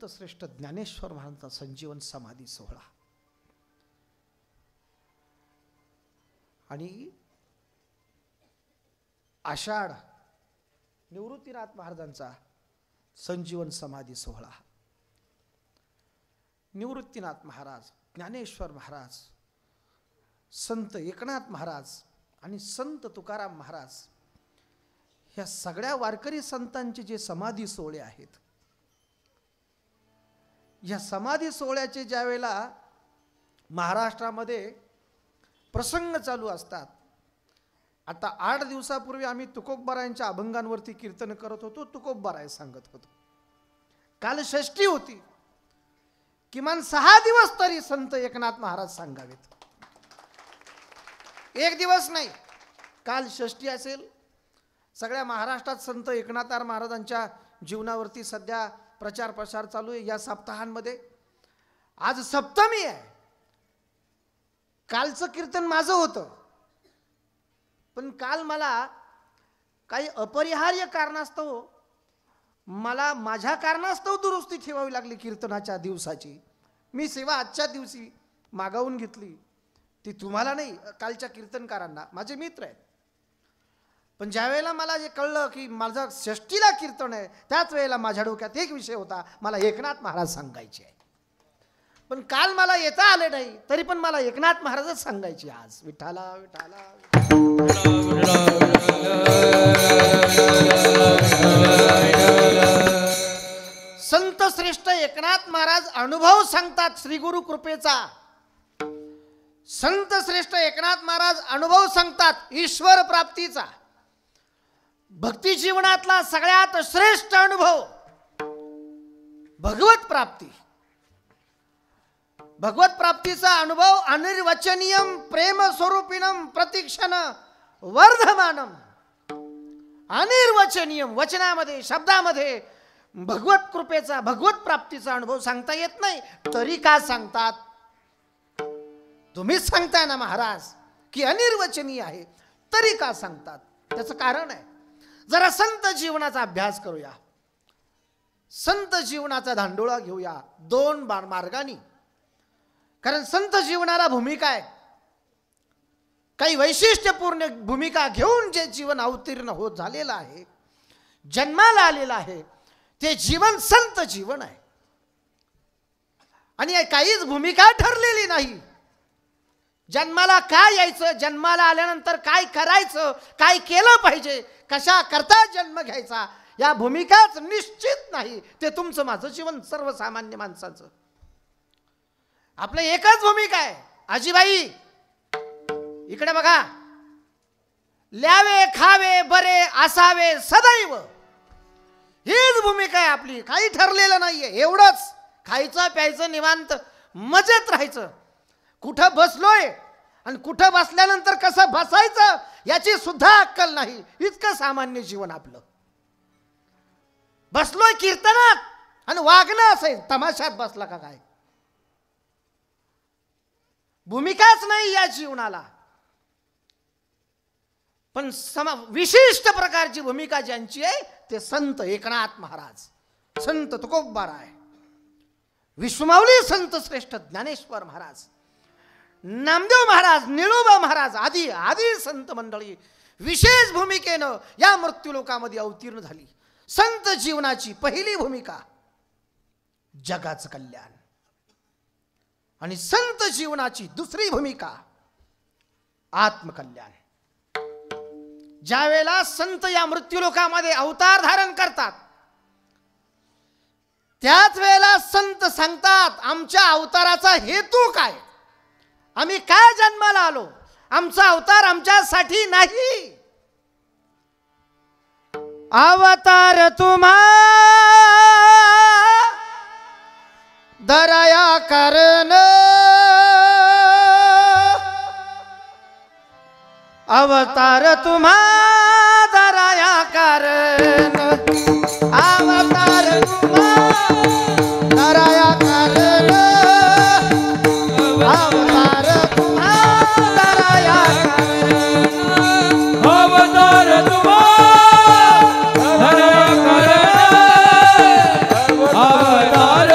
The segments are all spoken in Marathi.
संत श्रेष्ठ ज्ञानेश्वर महाराजांचा संजीवन समाधी सोहळा आणि आषाढ निवृत्तीनाथ महाराजांचा संजीवन समाधी सोहळा. निवृत्तीनाथ महाराज, ज्ञानेश्वर महाराज, संत एकनाथ महाराज आणि संत तुकाराम महाराज ह्या सगळ्या वारकरी संतांचे जे समाधी सोहळे आहेत, या समाधी सोहळ्याचे ज्या वेळेला महाराष्ट्रामध्ये प्रसंग चालू असतात. आता 8 दिवसापूर्वी आम्ही तुकोबारायांच्या अभंगांवरती कीर्तन करत होतो, तुकोबाराय सांगत होतो. काल षष्ठी होती, किमान 6 दिवस तरी संत एकनाथ महाराज सांगावेत, एक दिवस नाही. काल षष्ठी असेल. सगळ्या महाराष्ट्रात संत एकनाथ महाराजांच्या जीवनावरती सध्या प्रचार प्रसार चालू आहे. या सप्ताहांमध्ये आज सप्तमी आहे. कालचं कीर्तन माझं होतं, पण काल मला काही अपरिहार्य कारणास्तव मला माझ्या कारणास्तव दुरुस्ती ठेवावी लागली कीर्तनाच्या दिवसाची. मी सेवा आजच्या दिवशी मागावून घेतली, ती तुम्हाला नाही, कालच्या कीर्तनकारांना, माझे मित्र आहेत. पण ज्या वेळेला मला जे कळलं की माझं षष्टीला कीर्तन आहे, त्याच वेळेला माझ्या डोक्यात एक विषय होता, मला एकनाथ महाराज सांगायचे आहे. पण काल मला येता आले नाही, तरी पण मला एकनाथ महाराजच सांगायचे आज. विठाला विठाला संत श्रेष्ठ एकनाथ महाराज अनुभव सांगतात श्री गुरु कृपेचा. संत श्रेष्ठ एकनाथ महाराज अनुभव सांगतात ईश्वर प्राप्तीचा. भक्ती जीवनातला सगळ्यात श्रेष्ठ अनुभव भगवत प्राप्ती. भगवत प्राप्तीचा अनुभव अनिर्वचनीयम प्रेम स्वरूपिणम प्रतिक्षण वर्धमानम. अनिर्वचनीयम, वचनामध्ये शब्दामध्ये भगवत कृपेचा भगवत प्राप्तीचा अनुभव सांगता येत नाही, तरी का सांगतात? तुम्हीच सांगताय ना महाराज की अनिर्वचनीय आहे, तरी का सांगतात? त्याचं कारण आहे. जरा संत जीवनाचा अभ्यास करूया, संत जीवनाचा धांडोळा घेऊया 2 मार्गांनी. कारण संत जीवनाला भूमिका आहे, काही वैशिष्ट्यपूर्ण भूमिका घेऊन जे जीवन अवतीर्ण होत झालेलं आहे, जन्माला आलेलं आहे, ते जीवन संत जीवन आहे. आणि काहीच भूमिका ठरलेली नाही. जन्माला काय यायचं, जन्माला आल्यानंतर काय करायचं, काय केलं पाहिजे, कशा करता जन्म घ्यायचा, या भूमिकाच निश्चित नाही. ते तुमचं माझं जीवन सर्वसामान्य माणसाचं. आपलं एकच भूमिका आहे, आजीबाई इकडे बघा, ल्यावे खावे बरे असावे सदैव, हीच भूमिका आहे आपली. काही ठरलेलं नाहीये, एवढंच. खायचं प्यायचं निवांत मजेत राहायचं. कुठं बसलोय आणि कुठं बसल्यानंतर कसं बसायचं याची सुद्धा अक्कल नाही, इतकं सामान्य जीवन आपलं. बसलोय कीर्तनात आणि वागणं असेल तमाशात बसला का काय, भूमिकाच नाही या जीवनाला. पण विशिष्ट प्रकारची भूमिका ज्यांची आहे ते संत एकनाथ महाराज, संत तुकोबाराय, विश्वमाऊली संत श्रेष्ठ ज्ञानेश्वर महाराज, नामदेव महाराज, निळोबा महाराज आदी आदी संत मंडळी विशेष भूमिकेनं या मृत्यूलोकामध्ये अवतीर्ण झाली. संत जीवनाची पहिली भूमिका जगाचं कल्याण आणि संत जीवनाची दुसरी भूमिका आत्मकल्याण. ज्या वेळेला संत या मृत्यूलोकामध्ये अवतार धारण करतात, त्याच वेळेला संत सांगतात आमच्या अवताराचा हेतू काय, आम्ही काय जन्माला आलो, आमचा अवतार आमच्यासाठी नाही. अवतार तुम्हा दया करण, अवतार तुम्हा दया करण, अवतार तुम्हा दया करण, अवतार तुम्हा दया करण, अवतार तुम्हा दया करण, अवतार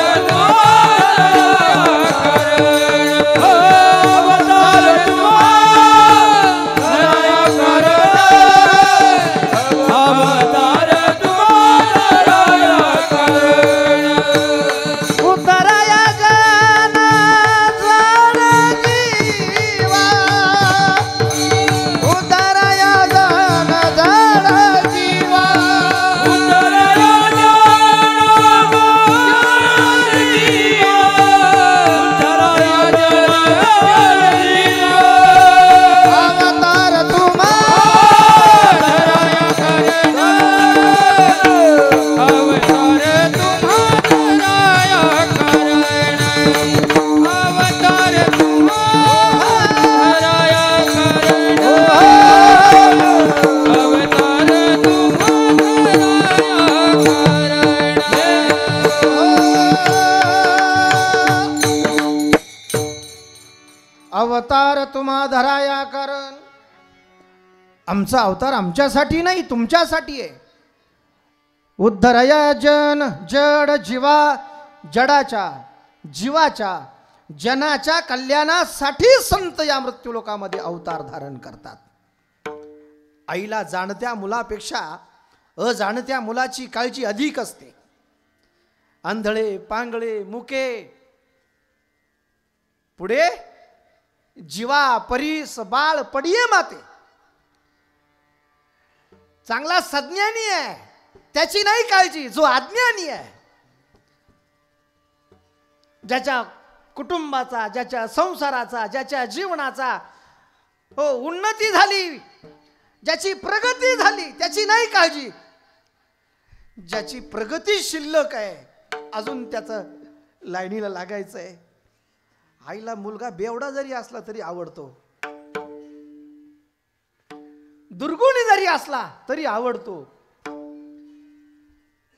आमचा अवतार आमच्यासाठी नाही, तुमच्यासाठी आहे. उद्धरया जन जड जडाच्या जीवाच्या जनाच्या कल्याणासाठी संत या मृत्यूलोकामध्ये अवतार धारण करतात. आईला जाणत्या मुलापेक्षा अजाणत्या मुलाची काळजी अधिक असते. आंधळे पांगळे मुके पुढे जीवा परीस बाळ पडिये माते. चांगला सज्ञानी आहे त्याची नाही काळजी, जो अज्ञानी आहे, ज्याच्या कुटुंबाचा, ज्याच्या संसाराचा, ज्याच्या जीवनाचा हो उन्नती झाली, ज्याची प्रगती झाली, त्याची नाही काळजी. ज्याची प्रगती शिल्लक आहे अजून त्याचं लाईनीला लागायचं आहे. आईला मुलगा बेवडा जरी असला तरी आवडतो, दुर्गुणी जरी असला तरी आवडतो.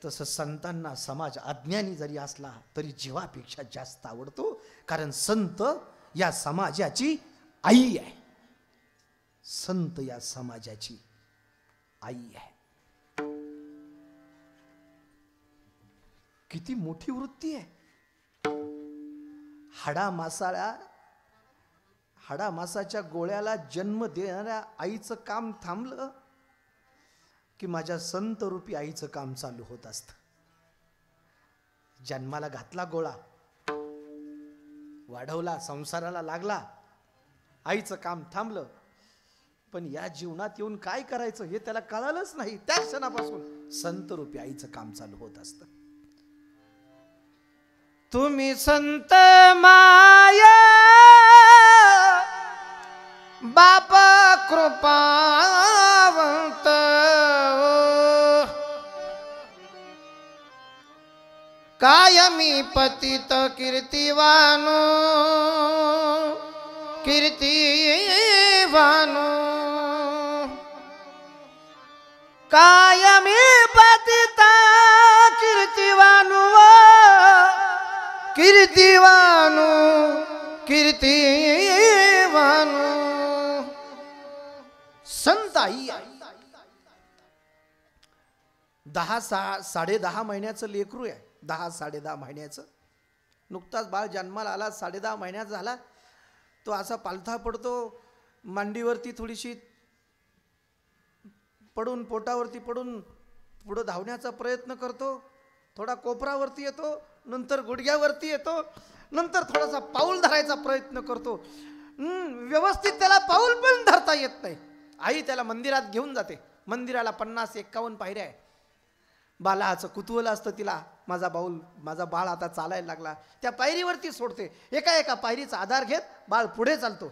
तसं संतांना समाज अज्ञानी जरी असला तरी जीवापेक्षा जास्त आवडतो, कारण संत या समाजाची आई आहे. संत या समाजाची आई आहे. किती मोठी वृत्ती आहे. हाडामासाच्या गोळ्याला जन्म देणाऱ्या आईचं काम थांबलं की माझ्या संत रूपी आईचं काम चालू होत असतं. जन्माला घातला गोळा, वाढवला, संसाराला लागला, आईचं काम थांबलं. पण या जीवनात येऊन काय करायचं हे त्याला कळालंच नाही. त्या क्षणापासून संत रूपी आईचं काम चालू होत असतं. तुम्ही संत माया बाप कृपावंत, कायमी पतित कीर्तिवानो कीर्तिवानो, कायमी पतित कीर्तिवानो कीर्तिवानो कीर्तिवानो. संत आई 10-10.5 महिन्याचं लेकरू आहे. 10-10.5 महिन्याचं. नुकताच बाळ जन्माला आला, 10.5 महिन्याचा झाला. तो असा पालथा पडतो, मांडीवरती थोडीशी पडून, पोटावरती पडून पुढं धावण्याचा प्रयत्न करतो. थोडा कोपरावरती येतो, नंतर गुडघ्यावरती येतो, नंतर थोडासा पाऊल धरायचा प्रयत्न करतो. व्यवस्थित त्याला पाऊल पण धरता येत नाही. आई त्याला मंदिरात घेऊन जाते. मंदिराला 50-51 पायऱ्या आहे. बालाचं कुतूहल असतं तिला, माझा बाळ आता चालायला लागला. त्या पायरीवरती सोडते. एका पायरीचा आधार घेत बाळ पुढे चालतो.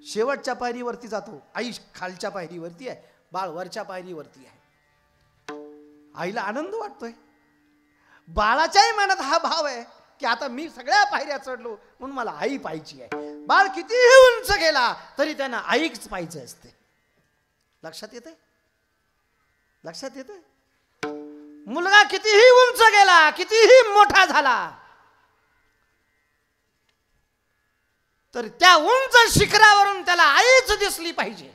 शेवटच्या पायरीवरती जातो. आई खालच्या पायरीवरती आहे, बाळ वरच्या पायरीवरती आहे. आईला आनंद वाटतोय. बाळाच्याही मनात हा भाव आहे की आता मी सगळ्या पायऱ्या चढलो म्हणून मला आई पाहिजे आहे. बाळ कितीही उंच गेला तरी त्यांना आईच पाहिजे असते. लक्षात येते? लक्षात येते? मुलगा कितीही उंच गेला, कितीही मोठा झाला, तर त्या उंच शिखरावरून त्याला आईच दिसली पाहिजे.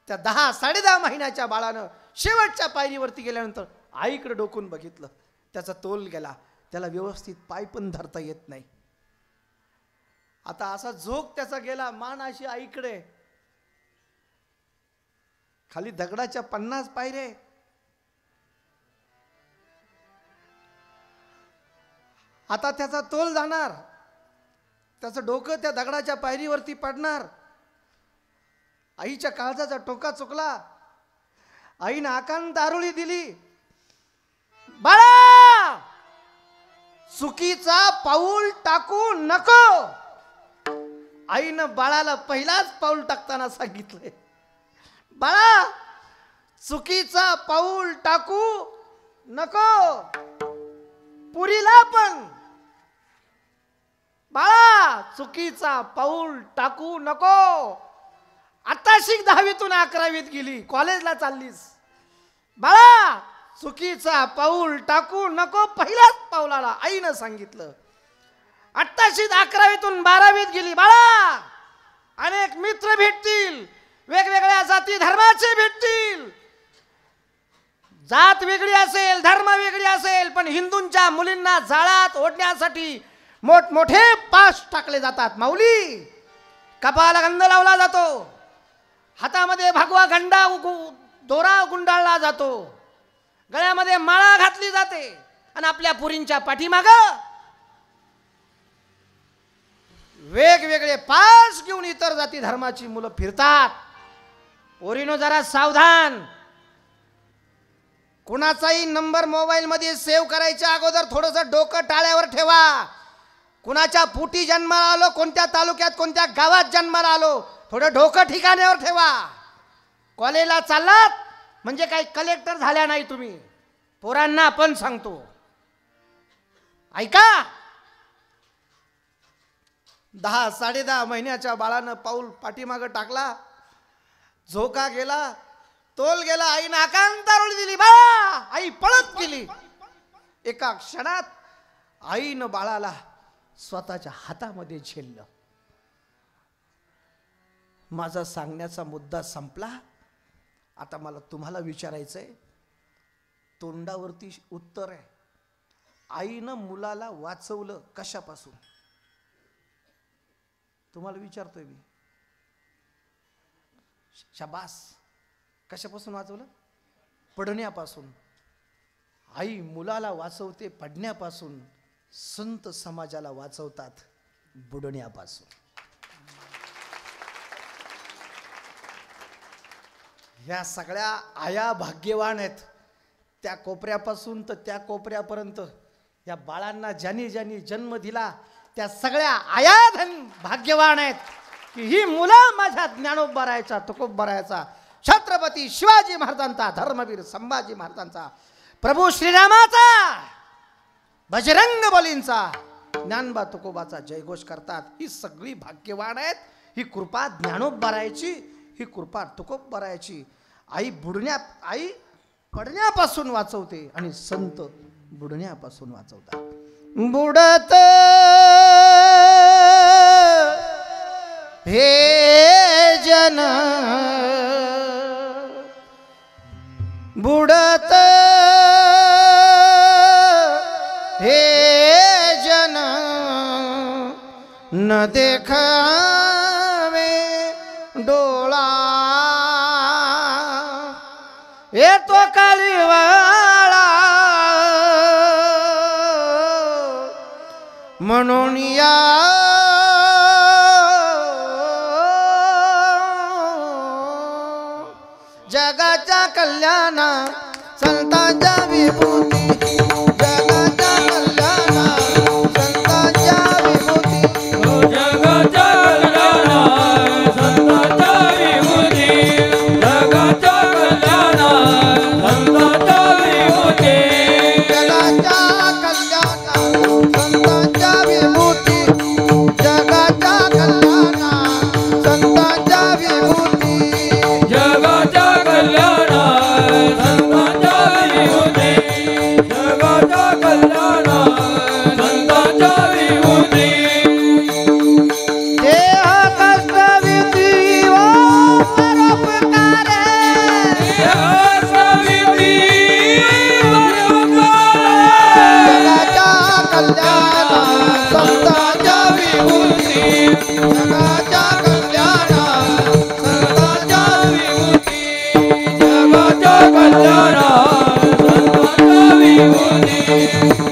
त्या 10-10.5 महिन्याच्या बाळानं शेवटच्या पायरीवरती गेल्यानंतर आईकडे डोकून बघितलं. त्याचा तोल गेला, त्याला व्यवस्थित पाय पण धरता येत नाही. आता असा झोक त्याचा गेला, मान अशी आईकडे. खाली दगडाच्या 50 पायऱ्या. आता त्याचा तोल जाणार, त्याचं डोकं त्या दगडाच्या पायरीवरती पडणार. आईच्या काळजाचा टोका चुकला. आईने आकांत आरुळी दिली, बाळा चुकीचा पाऊल टाकू नको. आईनं बाळाला पहिलाच पाऊल टाकताना सांगितलंय, बाळा चुकीचा पाऊल टाकू नको. पुरीला पण, बाळा चुकीचा पाऊल टाकू नको. आता शिक 10वीतून 11वीत गेली, कॉलेजला चाललीस, बाळा चुकीचा पाऊल टाकू नको. पहिल्याच पाऊलाला आईनं सांगितलं. आत्ताशीच 11वीतून 12वीत गेली, बाळा अनेक मित्र भेटतील, जाती धर्माचे भेटतील. जात वेगळी असेल, धर्म वेगळी असेल, पण हिंदूंच्या मुलींना जाळात ओढण्यासाठी मोठमोठे पाश टाकले जातात. माऊली, कपाळाला गंध लावला जातो, हातामध्ये भगवा गंडा दोरा गुंडाळला जातो, गळ्यामध्ये माळा घातली जाते आणि आपल्या पुरींच्या पाठीमाग वेगवेगळे पास घेऊन इतर जाती धर्माची मुलं फिरतात. पोरीनो जरा सावधान. कुणाचाही नंबर मोबाईल मध्ये सेव्ह करायच्या अगोदर थोडंसं डोकं टाळ्यावर ठेवा. कुणाच्या पोटी जन्माला आलो, कोणत्या तालुक्यात कोणत्या गावात जन्माला आलो, थोडं डोकं ठिकाण्यावर ठेवा. कॉलेजला चाललात म्हणजे काही कलेक्टर झाल्या नाही तुम्ही. पोरांना आपण सांगतो, ऐका. 10-10.5 महिन्याच्या बाळानं पाऊल पाठीमागं टाकला, झोका गेला, तोल गेला, आईनं आकांतारोळी दिली, बाळा, आई पळत गेली. एका क्षणात आईनं बाळाला स्वतःच्या हातामध्ये झेललं. माझा सांगण्याचा मुद्दा संपला. आता मला तुम्हाला विचारायचंय, तोंडावरती उत्तर आहे. आईनं मुलाला वाचवलं कशापासून? तुम्हाला विचारतोय मी. शाबास. कशापासून वाचवलं? पडण्यापासून. आई मुलाला वाचवते पडण्यापासून, संत समाजाला वाचवतात बुडण्यापासून. ह्या सगळ्या आया भाग्यवान आहेत. त्या कोपऱ्यापासून तर त्या कोपऱ्यापर्यंत या बाळांना ज्यांनी ज्यांनी जन्म दिला त्या सगळ्या आया भाग्यवान आहेत की ही मुलं माझ्या ज्ञानोबरायचा, तुकोबरायचा, छत्रपती शिवाजी महाराजांचा, धर्मवीर संभाजी महाराजांचा, प्रभू श्रीरामाचा, बजरंग बलींचा, ज्ञानबा तुकोबाचा जयघोष करतात. ही सगळी भाग्यवान आहेत. ही कृपा ज्ञानोबरायची, ही कृपा तुकोबरायची. आई पडण्यापासून वाचवते आणि संत बुडण्यापासून वाचवतात. बुडत हे जन, बुडत हे जन, न देखावे डोळा, येतो काळीवाळा, म्हणून या जगाच्या कल्याणा संतांच्या विभूती, जगाच्या कल्याणा संतांच्या विभूती, जगाच्या कल्याणा संतांच्या विभूती, जगाच्या कल्याणा संतांच्या विभूती, जगाच्या कल्याणा संतांच्या विभूती, जगाच्या कल्याणा संतांच्या विभूती, जगाच्या कल्याणा संतांच्या विभूती, जगाच्या कल्याणा संतांच्या विभूती. देह कष्ट विधीवा परोपकारे, जगाच्या कल्याणा संतांच्या विभूती, जगाच्या कल्याणा संतांच्या विभूती, जगाच्या कल्याणा संतांच्या विभूती,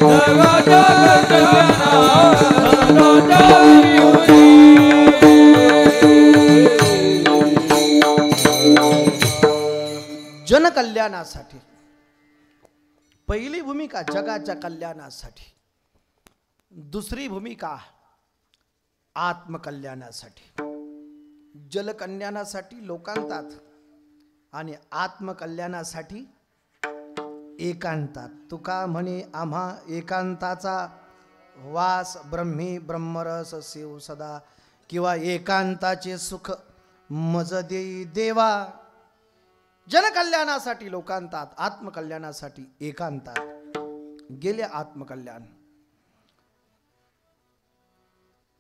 जगाच्या कल्याणा संतांच्या विभूती. जनकल्याणासाठी पहिली भूमिका जगाच्या कल्याणासाठी, दुसरी भूमिका आत्मकल्याणासाठी. जलकल्याणासाठी लोकांतात आणि आत्मकल्याणासाठी एकांतात. तुका म्हणे आम्हा एकांताचा वास, ब्रह्मी ब्रह्मरस सेव सदा, किंवा एकांताचे सुख मज देई देवा. जनकल्याणासाठी लोकांतात, आत्मकल्याणासाठी एकांतात. गेले आत्मकल्याण,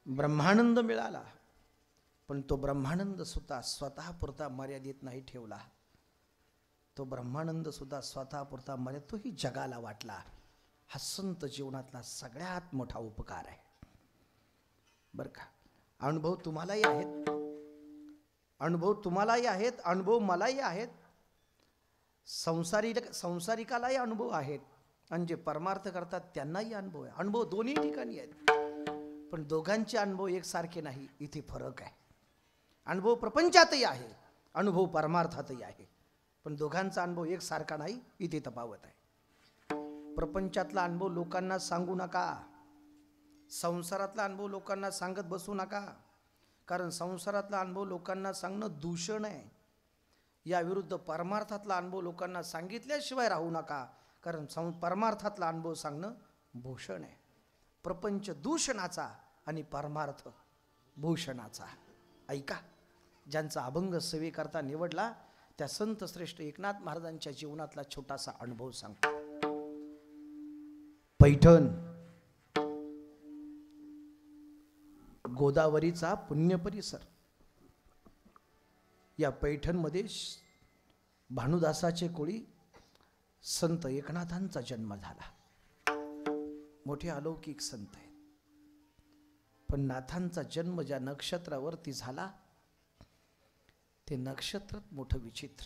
ब्रह्मानंद मिळाला, पण तो ब्रह्मानंद सुद्धा स्वतःपुरता मर्यादित नाही ठेवला. तो ब्रह्मानंद सुद्धा स्वतःपुरता मर्यादित, तोही जगाला वाटला. हा संत जीवनातला सगळ्यात मोठा उपकार आहे बरं का. अनुभव तुम्हालाही आहेत, अनुभव तुम्हालाही आहेत, अनुभव मलाही आहेत, संसारिकालाही अनुभव आहेत, आणि जे परमार्थ करतात त्यांनाही अनुभव आहे. अनुभव दोन्ही ठिकाणी आहेत, पण दोघांचे अनुभव एकसारखे नाही, इथे फरक आहे. अनुभव प्रपंचातही आहे, अनुभव परमार्थातही आहे, पण दोघांचा अनुभव एकसारखा नाही, इथे तफावत आहे. प्रपंचातला अनुभव लोकांना सांगू नका, संसारातला अनुभव लोकांना सांगत बसू नका, कारण संसारातला अनुभव लोकांना सांगणं दूषण आहे. या विरुद्ध परमार्थातला अनुभव लोकांना सांगितल्याशिवाय राहू नका, कारण परमार्थातला अनुभव सांगणं भूषण आहे. प्रपंच दूषणाचा आणि परमार्थ भूषणाचा. ऐका, ज्यांचा अभंग सेवेकरता निवडला त्या संत श्रेष्ठ एकनाथ महाराजांच्या जीवनातला छोटासा अनुभव सांगतो. पैठण गोदावरीचा पुण्य परिसर. या पैठणमध्ये भानुदासाचे कोळी संत एकनाथांचा जन्म झाला. मोठे अलौकिक संत आहेत, पण नाथांचा जन्म ज्या नक्षत्रावरती झाला ते नक्षत्र मोठं विचित्र.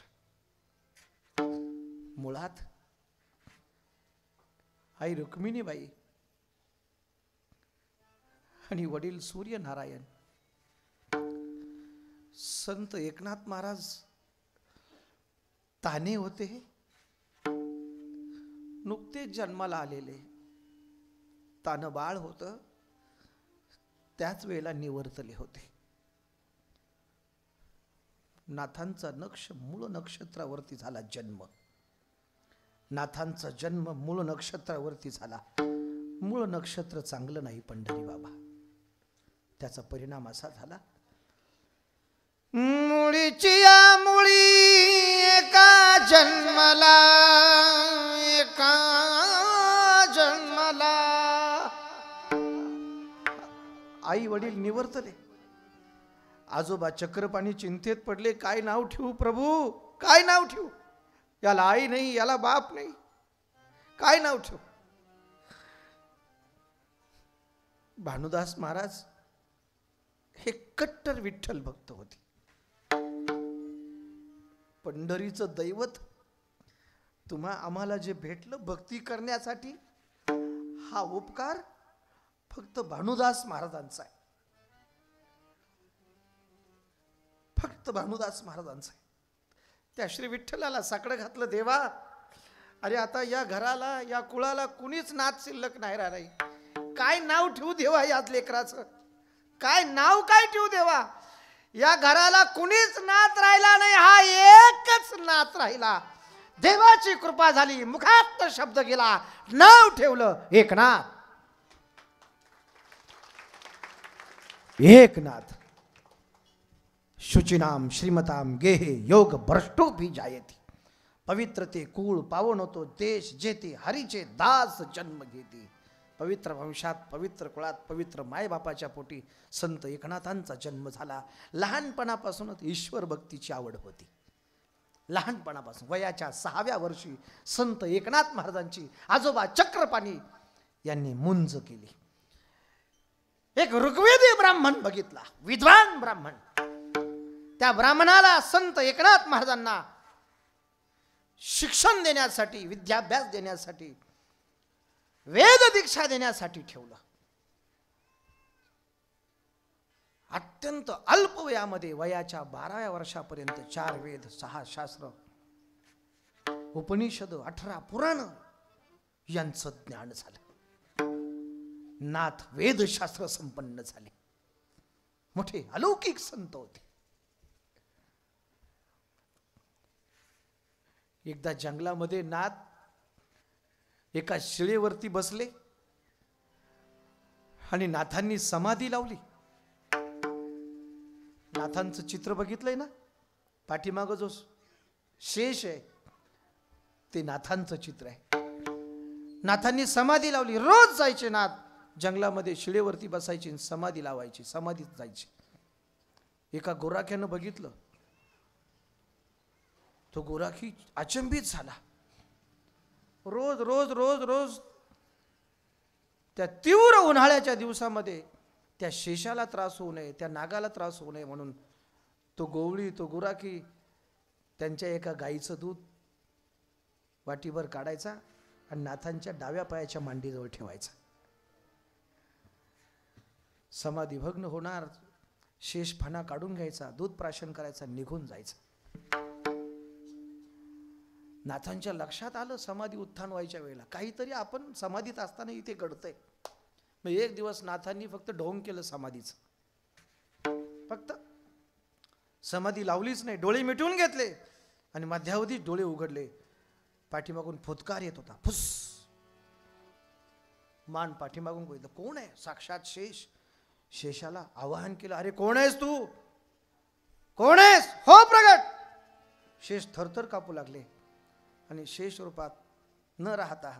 मुळात आई रुक्मिणीबाई आणि वडील सूर्यनारायण. संत एकनाथ महाराज ताने होते, नुकतेच जन्माला आलेले. तान बाळ होतं, त्याच वेळेला निवर्तले होते. नाथांचा मूळ नक्षत्रावरती झाला जन्म. नाथांचा जन्म मूळ नक्षत्रावरती झाला. मूळ नक्षत्र चांगलं नाही पंढरी बाबा. त्याचा परिणाम असा झाला, मुळीची या मुळी एका जन्मला, एका जन्मला आई वडील निवर्तले. आजोबा चक्रपाणी चिंतेत पडले, काय नाव ठेवू प्रभू, काय नाव ठेवू, याला आई नाही, याला बाप नाही, काय नाव ठेवू. भानुदास महाराज हे कट्टर विठ्ठल भक्त होते. पंढरीचं दैवत आम्हाला जे भेटलं भक्ती करण्यासाठी, हा उपकार फक्त भानुदास महाराजांचा आहे, फक्त भानुदास महाराजांचा आहे. त्या श्री विठ्ठलाला साकडं घातलं, देवा अरे आता या घराला, या कुळाला कुणीच नात शिल्लक नाही राहिली, काय नाव ठेवू देवा याच लेकराचं, काय नाव काय ठेवू देवा. या घराला कुणीच नात राहिला नाही, हा एकच नात राहिला. देवाची कृपा झाली, मुखात शब्द गेला, नाव ठेवलं एकनाथ. एकनाथ शुचिनाम श्रीमताम गेहे योग भ्रष्टो भी जायती. पवित्र ते कुळ पावन होतो देश, जेथे हरीचे दास जन्म घेते. पवित्र वंशात, पवित्र कुळात, पवित्र मायबापाच्या पोटी संत एकनाथांचा जन्म झाला. लहानपणापासूनच ईश्वर भक्तीची आवड होती. लहानपणापासून वयाच्या 6व्या वर्षी संत एकनाथ महाराजांची आजोबा चक्रपाणी यांनी मुंज केली. एक ऋग्वेदी ब्राह्मण बघितला, विद्वान ब्राह्मण. त्या ब्राह्मणाला संत एकनाथ महाराजांना शिक्षण देण्यासाठी, विद्याभ्यास देण्यासाठी, वेद दीक्षा देण्यासाठी ठेवलं. अत्यंत अल्प वयामध्ये, वयाच्या 12व्या वर्षापर्यंत 4 वेद, 6 शास्त्र, उपनिषद, 18 पुराण यांचं ज्ञान झालं. नाथ वेदशास्त्र संपन्न झाले. मोठे अलौकिक संत होते. एकदा जंगलामध्ये नाथ एका शिळेवरती बसले आणि नाथांनी समाधी लावली. नाथांचं चित्र बघितलंय ना, पाठीमागं जो शेष आहे ते नाथांचं चित्र आहे. नाथांनी समाधी लावली. रोज जायचे नाथ जंगलामध्ये, शिळेवरती बसायचे, समाधी लावायची, समाधीत जायचे. एका गोराख्यानं बघितलं. तो गोराखी अचंबित झाला. रोज रोज रोज रोज त्या तीव्र उन्हाळ्याच्या दिवसामध्ये त्या शेषाला त्रास होऊ नये, त्या नागाला त्रास होऊ नये म्हणून तो गोवळी, तो गुराखी त्यांच्या एका गाईचं दूध वाटीभर काढायचा आणि नाथांच्या डाव्या पायाच्या मांडीजवळ ठेवायचा. समाधिभग्न होणार, शेष फणा काढून घ्यायचा, दूध प्राशन करायचा, निघून जायचं. नाथांच्या लक्षात आलं समाधी उत्थान व्हायच्या वेळेला काहीतरी आपण समाधीत असताना इथे घडतंय. मग एक दिवस नाथांनी फक्त ढोंग केलं समाधीचं. फक्त समाधी लावलीच नाही, डोळे मिटवून घेतले आणि मध्यावधी डोळे उघडले. पाठीमागून फुतकार येत होता, फुस. मान पाठीमागून बघितलं, कोण आहे? साक्षात शेष. शेषाला आवाहन केलं, अरे कोण आहेस तू? कोण आहेस? हो प्रगट. शेष थरथर कापू लागले आणि शेष रूपात न राहता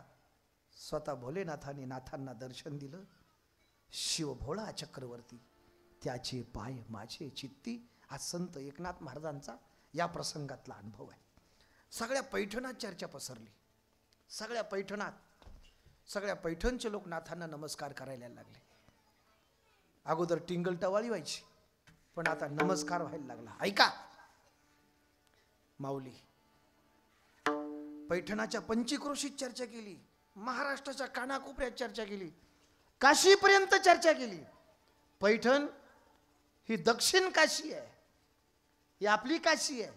स्वतः भोलेनाथाने नाथांना दर्शन दिलं. शिवभोळा चक्रवर्ती त्याचे पाय माझे चित्ती. हा संत एकनाथ महाराजांचा या प्रसंगातला अनुभव आहे. सगळ्या पैठणात चर्चा पसरली. सगळ्या पैठणचे लोक नाथांना नमस्कार करायला लागले. अगोदर टिंगल टवाळी व्हायची, पण आता नमस्कार व्हायला लागला. ऐका माऊली, पैठणाच्या पंचक्रोशीत चर्चा केली, महाराष्ट्राच्या कानाकोपऱ्यात चर्चा केली, काशीपर्यंत चर्चा केली. पैठण ही दक्षिण काशी आहे, ही आपली काशी आहे,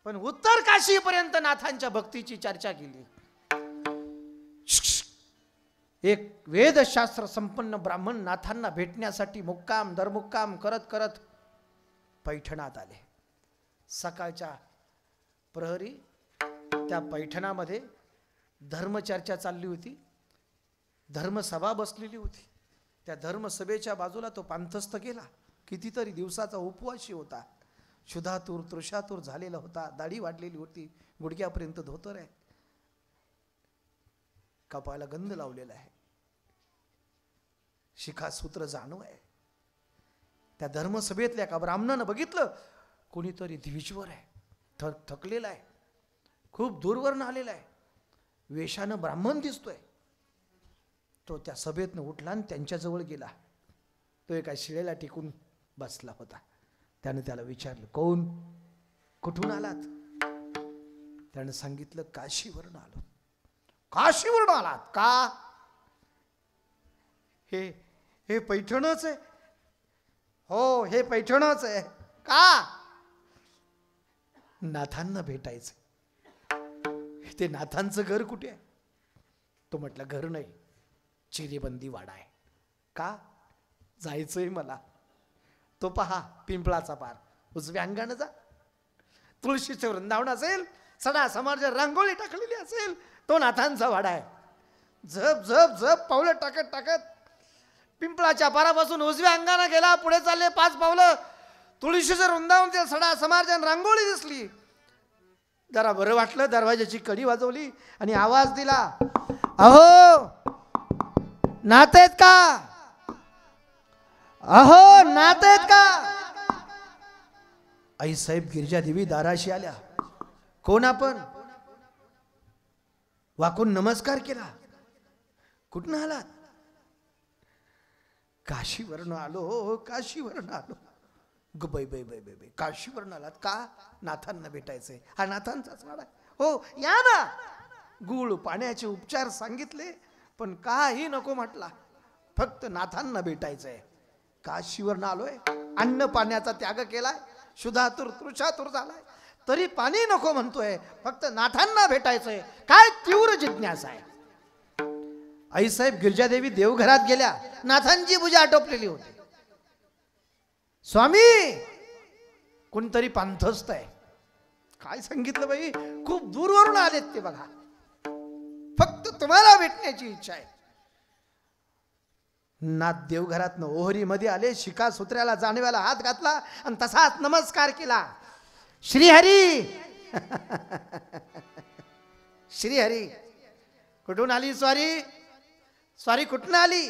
पण उत्तर काशीपर्यंत नाथांच्या भक्तीची चर्चा केली. एक वेदशास्त्र संपन्न ब्राह्मण नाथांना भेटण्यासाठी मुक्काम दरमुक्काम करत करत पैठणात आले. सकाळच्या प्रहरी त्या पैठणामध्ये धर्मचर्चा चालली होती, धर्मसभा बसलेली होती. त्या धर्मसभेच्या बाजूला तो पांथस्थ गेला. कितीतरी दिवसाचा उपवासी होता, क्षुधातूर तृषातूर झालेला होता, दाढी वाढलेली होती, गुडघ्यापर्यंत धोतर आहे, कपाळाला गंध लावलेला आहे, शिखासूत्र जाणव आहे. त्या धर्मसभेतल्या एका ब्राह्मणानं बघितलं, कोणीतरी द्विजवर आहे, थकलेला आहे, खूप दूरवरनं आलेला आहे, वेशानं ब्राह्मण दिसतोय. तो त्या सभेतनं उठला आणि त्यांच्याजवळ गेला. तो एका शिळेला टिकून बसला होता. त्यानं त्याला विचारलं, कोण? कुठून आलात? त्यानं सांगितलं, काशीवरून आलो. काशीवरून आलात का? हे पैठणच आहे. हो, हे पैठणच आहे. का? नाथांना भेटायचं. ते नाथांचं घर कुठे आहे? तो म्हटलं, घर नाही, चिरेबंदी वाडा आहे. का? जायचंय मला. तो पहा, पिंपळाचा पार, उजव्या अंगानं जा. तुळशीचे वृंदावन असेल, सडा समाज रांगोळी टाकलेली असेल, तो नाथांचा वाडा आहे. झप झप झप पावलं टाकत टाकत पिंपळाच्या पारापासून उजव्या अंगाने गेला. पुढे चालले 5 पावलं, तुळशीचे वृंदावन, ते सडा समाज रांगोळी दिसली. जरा बरं वाटलं. दरवाजाची कडी वाजवली आणि आवाज दिला, अहो नात आहेत का? अहो नात आहेत का? आई साहेब गिरिजा देवी दाराशी आल्या. कोण आपण? वाकून नमस्कार केला. कुठून आलात? काशीवरून आलो, काशीवरून आलो. बै बै बै बै बै, काशीवरून आलात का? नाथांना भेटायचंय. हा नाथांचाच वाडा. हो या ना. गुळ पाण्याचे उपचार सांगितले, पण काही नको म्हटला. फक्त नाथांना भेटायचंय. काशीवरून आलोय, अन्न पाण्याचा त्याग केलाय, क्षुधातूर तृषातूर झालाय, तरी पाणी नको म्हणतोय. फक्त नाथांना भेटायचंय. काय तीव्र जिज्ञासा आहे. आईसाहेब गिरिजादेवी देवघरात गेल्या. नाथांची पूजा आटोपलेली होती. स्वामी, कोणतरी पांथस्थ आहे. काय सांगितलं बाई? खूप दूरवरून आलेत ते बघा, फक्त तुम्हाला भेटण्याची इच्छा आहे. नाथ देवघरातनं ओहरीमध्ये आले. शिका सूत्र्याला जाणव्याला हात घातला आणि तसाच नमस्कार केला. श्रीहरी श्रीहरी. कुठून आली स्वारी? स्वारी कुठून आली?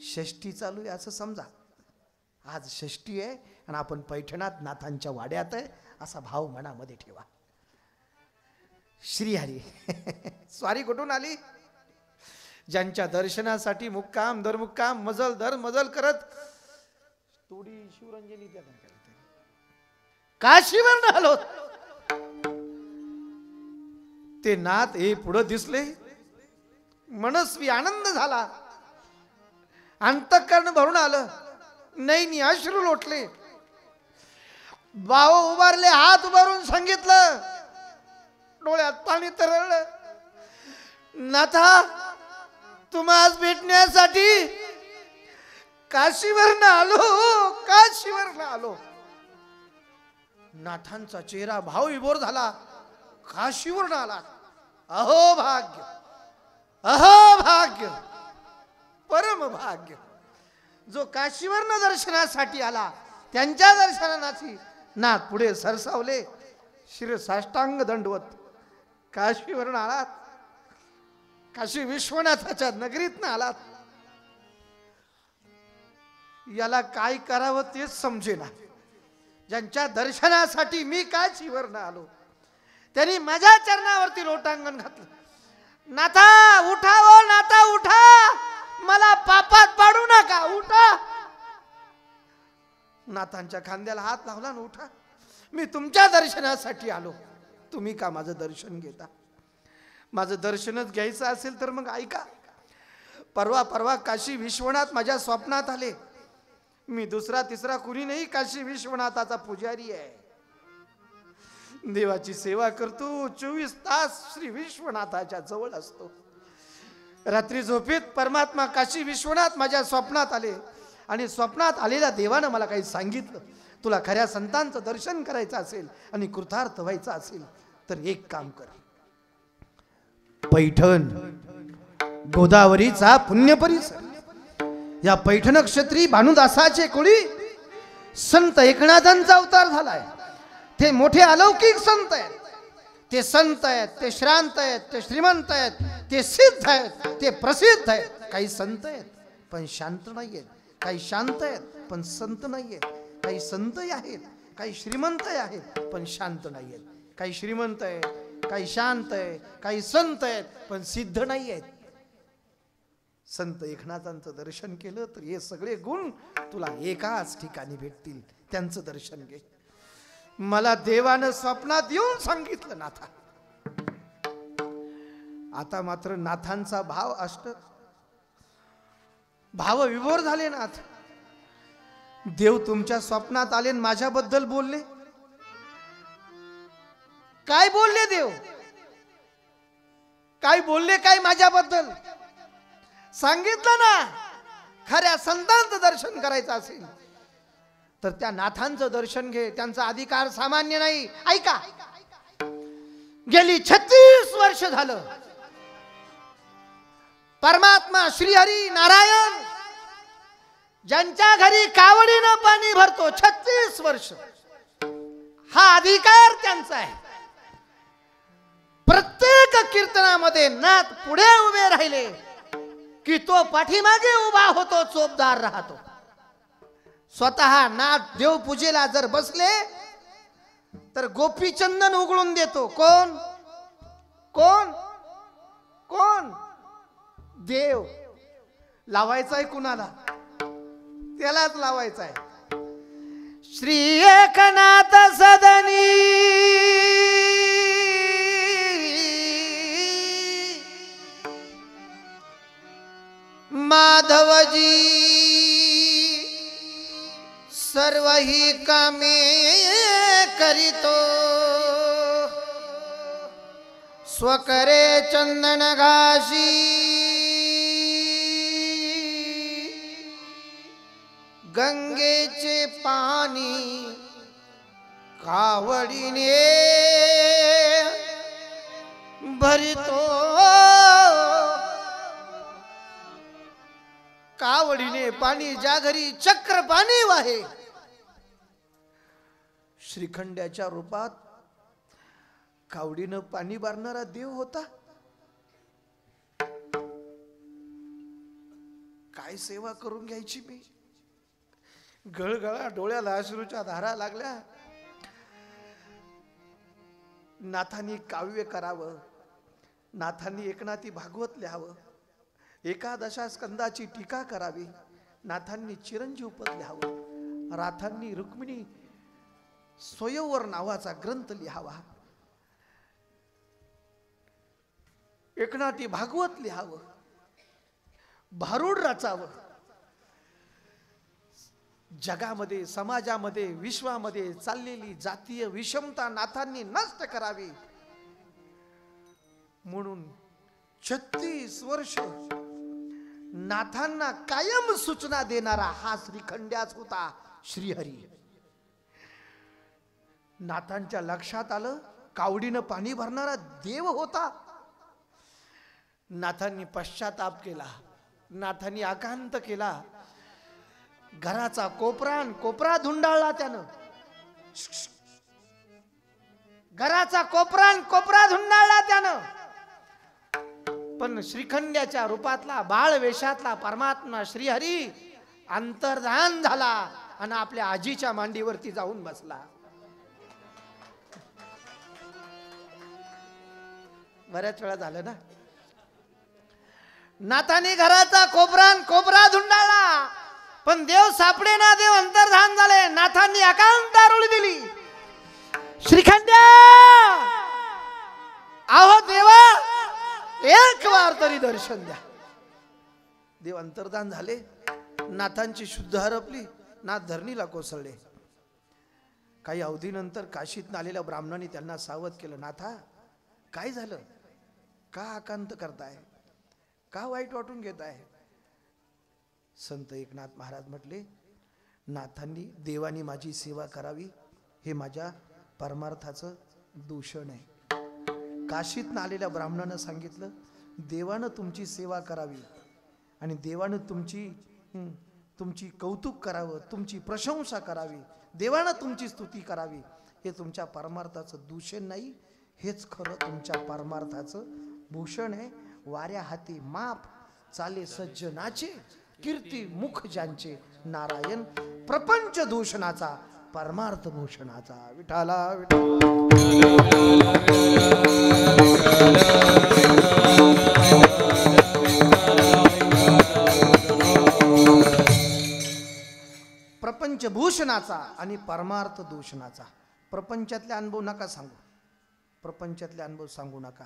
षष्ठी चालू आहे असं समजा. आज षष्टी आहे आणि आपण पैठणात नाथांच्या वाड्यात आहे असा भाव मनामध्ये ठेवा. श्रीहरी स्वारी कुठून आली? ज्यांच्या दर्शनासाठी मुक्काम दर मुक्काम मजल दर मजल करत थोडी शिवरंजनी त्या काशीवर आलो. ते नाथ हे पुढे दिसले, मनस्वी आनंद झाला, अंतःकरण भरून आलं, नैनी अश्रू लोटले. भाव उभारले, हात उभारून सांगितलं, डोळ्यात पाणी तरळलं, नाथा तुम्हाला भेटण्यासाठी काशीवरनं आलो, काशीवरनं आलो. नाथांचा चेहरा भाव विभोर झाला. काशीवरनं आला, अहो भाग्य, अहो भाग्य, परम भाग्य. जो काशीवरनं दर्शनासाठी आला त्यांच्या दर्शनासाठी नाथ पुढे सरसावले, शिर साष्टांग दंडवत. काशीवरनं आलात, काशी विश्वनाथाच्या नगरीतनं आलात. याला काय करावं तेच समजेना. ज्यांच्या दर्शनासाठी मी काशीवरनं आलो त्यांनी माझ्या चरणावरती लोटांगण घातलं. नाथा उठा, ओ नाथा उठा, मला पापात पाडू नका, उठा. नाथांच्या खांद्याला हात लावला ना, उठा, मी तुमच्या दर्शनासाठी आलो, तुम्ही का माझं दर्शन घेता? माझं दर्शनच घ्यायचं असेल तर मग ऐका. परवा काशी विश्वनाथ माझ्या स्वप्नात आले. मी दुसरा तिसरा कुणी नाही, काशी विश्वनाथाचा पुजारी आहे. देवाची सेवा करतो, 24 तास श्री विश्वनाथाच्या जवळ असतो. रात्री झोपेत परमात्मा काशी विश्वनाथ माझ्या स्वप्नात आले आणि स्वप्नात आलेल्या देवानं मला काही सांगितलं, तुला खऱ्या संतांचं दर्शन करायचं असेल आणि कृतार्थ व्हायचं असेल तर एक काम कर. पैठण गोदावरीचा पुण्य परिसर, या पैठण क्षेत्री भानुदासाचे कुळी संत एकनाथांचा अवतार झालाय. ते मोठे अलौकिक संत आहेत. ते संत आहेत, ते श्रांत आहेत, ते श्रीमंत आहेत, ते सिद्ध आहेत, ते प्रसिद्ध आहेत. काही संत आहेत पण शांत नाही आहेत, काही शांत आहेत पण संत नाही आहेत, काही संत आहेत, काही श्रीमंत आहेत पण शांत नाही आहेत, काही श्रीमंत आहेत, काही शांत आहे, काही संत आहेत पण सिद्ध नाही आहेत. संत एकनाथांचं दर्शन केलं तर हे सगळे गुण तुला एकाच ठिकाणी भेटतील. त्यांचं दर्शन घे. मला देवानं स्वप्नात येऊन सांगितलं, नाथा. आता मात्र नाथांचा भाव भाव विभोर झाले. नाथ, देव तुमच्या स्वप्नात आले, माझ्याबद्दल बोलले. काय बोलले देव? काय बोलले काय माझ्याबद्दल? सांगितलं ना, खऱ्या संतांचं दर्शन करायचं असेल तर त्या नाथांचं दर्शन घे. त्यांचा अधिकार सामान्य नाही. ऐका, गेली 36 वर्ष झालं परमात्मा श्रीहरी नारायण ज्यांच्या घरी कावडीनं पाणी भरतो, 36 वर्ष हा अधिकार त्यांचा आहे. प्रत्येक कीर्तनामध्ये नाथ पुढे उभे राहिले की तो पाठीमागे उभा होतो, चोपदार राहतो. स्वतः नाथ देवपूजेला जर बसले तर गोपीचंदन उघडून देतो. कोण कोण कोण? देव. लावायचा आहे कुणाला? त्यालाच लावायचा आहे. श्री एकनाथ सदनी माधवजी सर्व ही कामे करीतो, स्वकरे चंदन घाशी गंगेचे पाणी कावडीने भरितो, कावडीने पाणी ज्या घरी चक्र पाणी वाहे. श्रीखंड्याच्या रूपात कावडीनं पाणी भरणारा देव होता. काय सेवा करून घ्यायची मी. गळगळा डोळ्याला अश्रूच्या धारा लागल्या. नाथांनी काव्य करावं, नाथांनी एकनाथी भागवत लिहावं, एकादशा स्कंदाची टीका करावी, नाथांनी चिरंजीव पद लिहावं, राथांनी रुक्मिणी स्वयंवर नावाचा ग्रंथ लिहावा, एकनाथी भागवत लिहावं, भारूड रचावं. जगामध्ये, समाजामध्ये, विश्वामध्ये चाललेली जातीय विषमता नाथांनी नष्ट करावी म्हणून 36 वर्ष नाथांना कायम सूचना देणारा हा श्रीखंड्याच होता श्रीहरी. नाथांच्या लक्षात आलं कावडीनं पाणी भरणारा देव होता. नाथांनी पश्चाताप केला, नाथांनी आकांत केला. घराचा कोपरान कोपरा धुंडाळला त्यानं, घराचा कोपरान कोपरा धुंडाळला त्यानं. पण श्रीखंड्याच्या रूपातला बाळ वेशातला परमात्मा श्रीहरी अंतर्धान झाला आणि आपल्या आजीच्या मांडीवरती जाऊन बसला. बऱ्याच वेळा झालं ना. नाथाने घराचा कोपरान कोपरा धुंडाळला पण देव सापडे ना, देव अंतर्धान झाले. नाथांनी एकांत आरोळी दिली, श्रीखंड्या आहो देवा एक वार तरी दर्शन द्या. देव अंतर्धान झाले. नाथांची शुद्ध हरपली, नाथ धरणीला कोसळले. काही अवधीनंतर काशीत आलेल्या ब्राह्मणांनी त्यांना सावध केलं, नाथा काय झालं, का आकांत करताय, का वाईट वाटून घेताय. संत एकनाथ महाराज म्हटले, नाथांनी देवानी माझी सेवा करावी हे माझ्या परमार्थाचं दूषण आहे. काशीत आलेल्या ब्राह्मणानं सांगितलं, देवानं तुमची सेवा करावी आणि देवानं तुमची कौतुक करावं, तुमची प्रशंसा करावी, देवानं तुमची स्तुती करावी, हे तुमच्या परमार्थाचं दूषण नाही, हेच खरं तुमच्या परमार्थाचं भूषण आहे. वाऱ्या हाती माप चाले सज्जनाचे, कीर्ती मुख ज्यांचे, नारायण प्रपंच दूषणाचा परमार्थ भूषणाचा. विठाला प्रपंच भूषणाचा आणि परमार्थ दूषणाचा. प्रपंचातले अनुभव नका सांगू, प्रपंचातले अनुभव सांगू नका.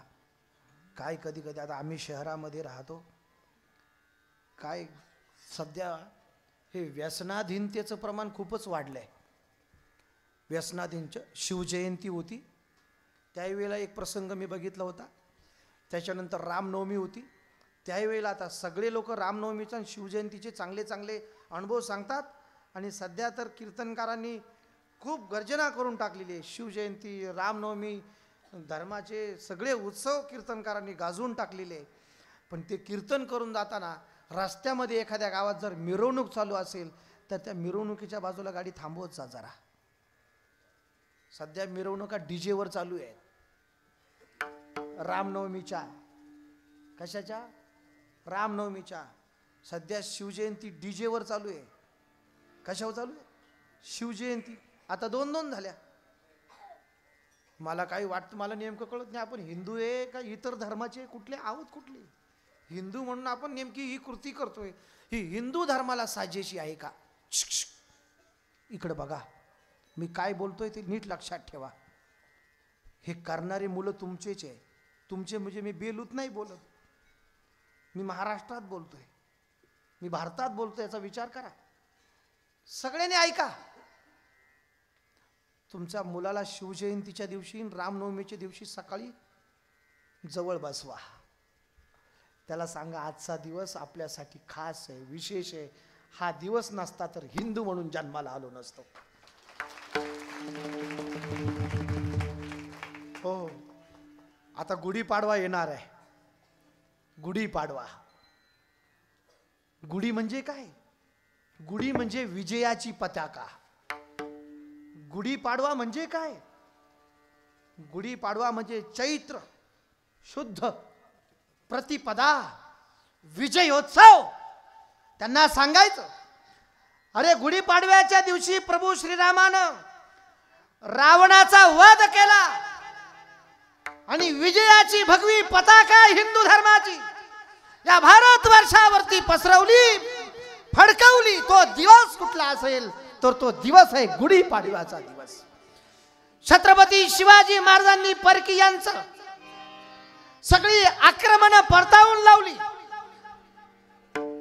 काय कधी कधी आता आम्ही शहरामध्ये राहतो, काय सध्या हे व्यसनाधीनतेचं प्रमाण खूपच वाढलंय. व्यसनाधीनचं शिवजयंती होती त्यावेळेला एक प्रसंग मी बघितला होता. त्याच्यानंतर रामनवमी होती त्यावेळेला आता सगळे लोक रामनवमीचा आणि शिवजयंतीचे चांगले चांगले अनुभव सांगतात. आणि सध्या तर कीर्तनकारांनी खूप गर्जना करून टाकलेली आहे. शिवजयंती, रामनवमी, धर्माचे सगळे उत्सव कीर्तनकारांनी गाजवून टाकलेले. पण ते कीर्तन करून जाताना रस्त्यामध्ये एखाद्या गावात जर मिरवणूक चालू असेल तर त्या मिरवणुकीच्या बाजूला गाडी थांबवत जा जरा. सध्या मिरवणुका डीजेवर चालू आहेत. रामनवमीच्या, कशाच्या, रामनवमीच्या. सध्या शिवजयंती डीजेवर चालू आहे. कशावर चालू आहे, शिवजयंती. आता 2-2 झाल्या. मला काही वाटतं, मला नेमकं कळत नाही आपण हिंदू आहे का इतर धर्माचे, कुठले आहोत, कुठले हिंदू म्हणून आपण नेमकी ही कृती करतोय, ही हिंदू धर्माला साजेशी आहे का. इकडे बघा, मी काय बोलतोय ते नीट लक्षात ठेवा. हे करणारे मुलं तुमचेच आहे. तुमचे म्हणजे मी बेलूत नाही बोलत, मी महाराष्ट्रात बोलतोय, मी भारतात बोलतोय, याचा विचार करा. सगळ्यांनी ऐका. तुमच्या मुलाला शिवजयंतीच्या दिवशी, रामनवमीच्या दिवशी सकाळी जवळ बसवा. त्याला सांगा आजचा दिवस आपल्यासाठी खास आहे, विशेष आहे. हा दिवस नसता तर हिंदू म्हणून जन्माला आलो नसतो. हो, आता गुढीपाडवा येणार आहे. गुढीपाडवा, गुढी म्हणजे काय, गुढी म्हणजे विजयाची पताका. गुढीपाडवा म्हणजे काय, गुढीपाडवा म्हणजे चैत्र शुद्ध प्रतिपदा विजयोत्सव. त्यांना सांगायचं अरे गुढीपाडव्याच्या दिवशी प्रभू श्रीरामानं रावणाचा वध केला आणि विजयाची भगवी पताका हिंदू धर्माची या भारतवर्षावरती पसरवली, फडकवली. तो दिवस कुठला असेल तर तो दिवस आहे गुढीपाडव्याचा दिवस. छत्रपती शिवाजी महाराजांनी परकीयांचं सगळी आक्रमण परतावून लावली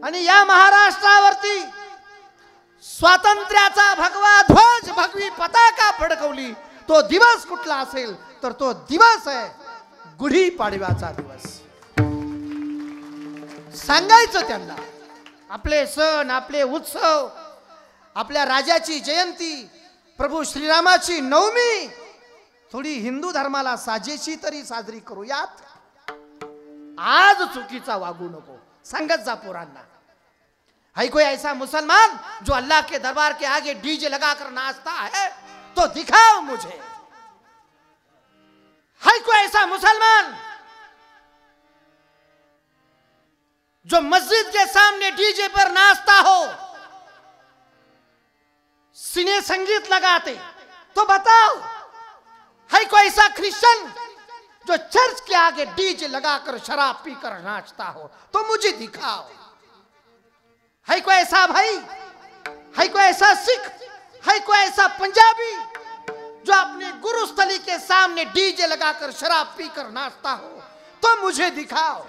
आणि या महाराष्ट्रावरती स्वातंत्र्याचा भगवा ध्वज, भगवी पताका फडकवली. तो दिवस कुठला असेल तर तो दिवस आहे गुढीपाडव्याचा दिवस. सांगायचं त्यांना आपले सण, आपले उत्सव, आपल्या राजाची जयंती, प्रभू श्रीरामाची नवमी थोडी हिंदू धर्माला साजेशी तरी साजरी करूयात. आज चुकीचा वागू नको. सांगत जा पोरांना. है कोई ऐसा मुसलमान जो अल्लाह के दरबार के आगे डीजे लगाकर नाचता है तो दिखाओ मुझे. है कोई ऐसा मुसलमान जो मस्जिद के सामने डीजे पर नाचता हो, सिने संगीत लगाते, तो बताओ. है कोई ऐसा क्रिश्चियन जो चर्च के आगे डीजे लगाकर शराब पीकर नाचता हो तो मुझे दिखाओ. है कोई ऐसा भाई, है कोई ऐसा सिख, है कोई ऐसा पंजाबी जो अपने गुरुस्थली के सामने डीजे लगाकर शराब पीकर नाचता हो तो मुझे दिखाओ.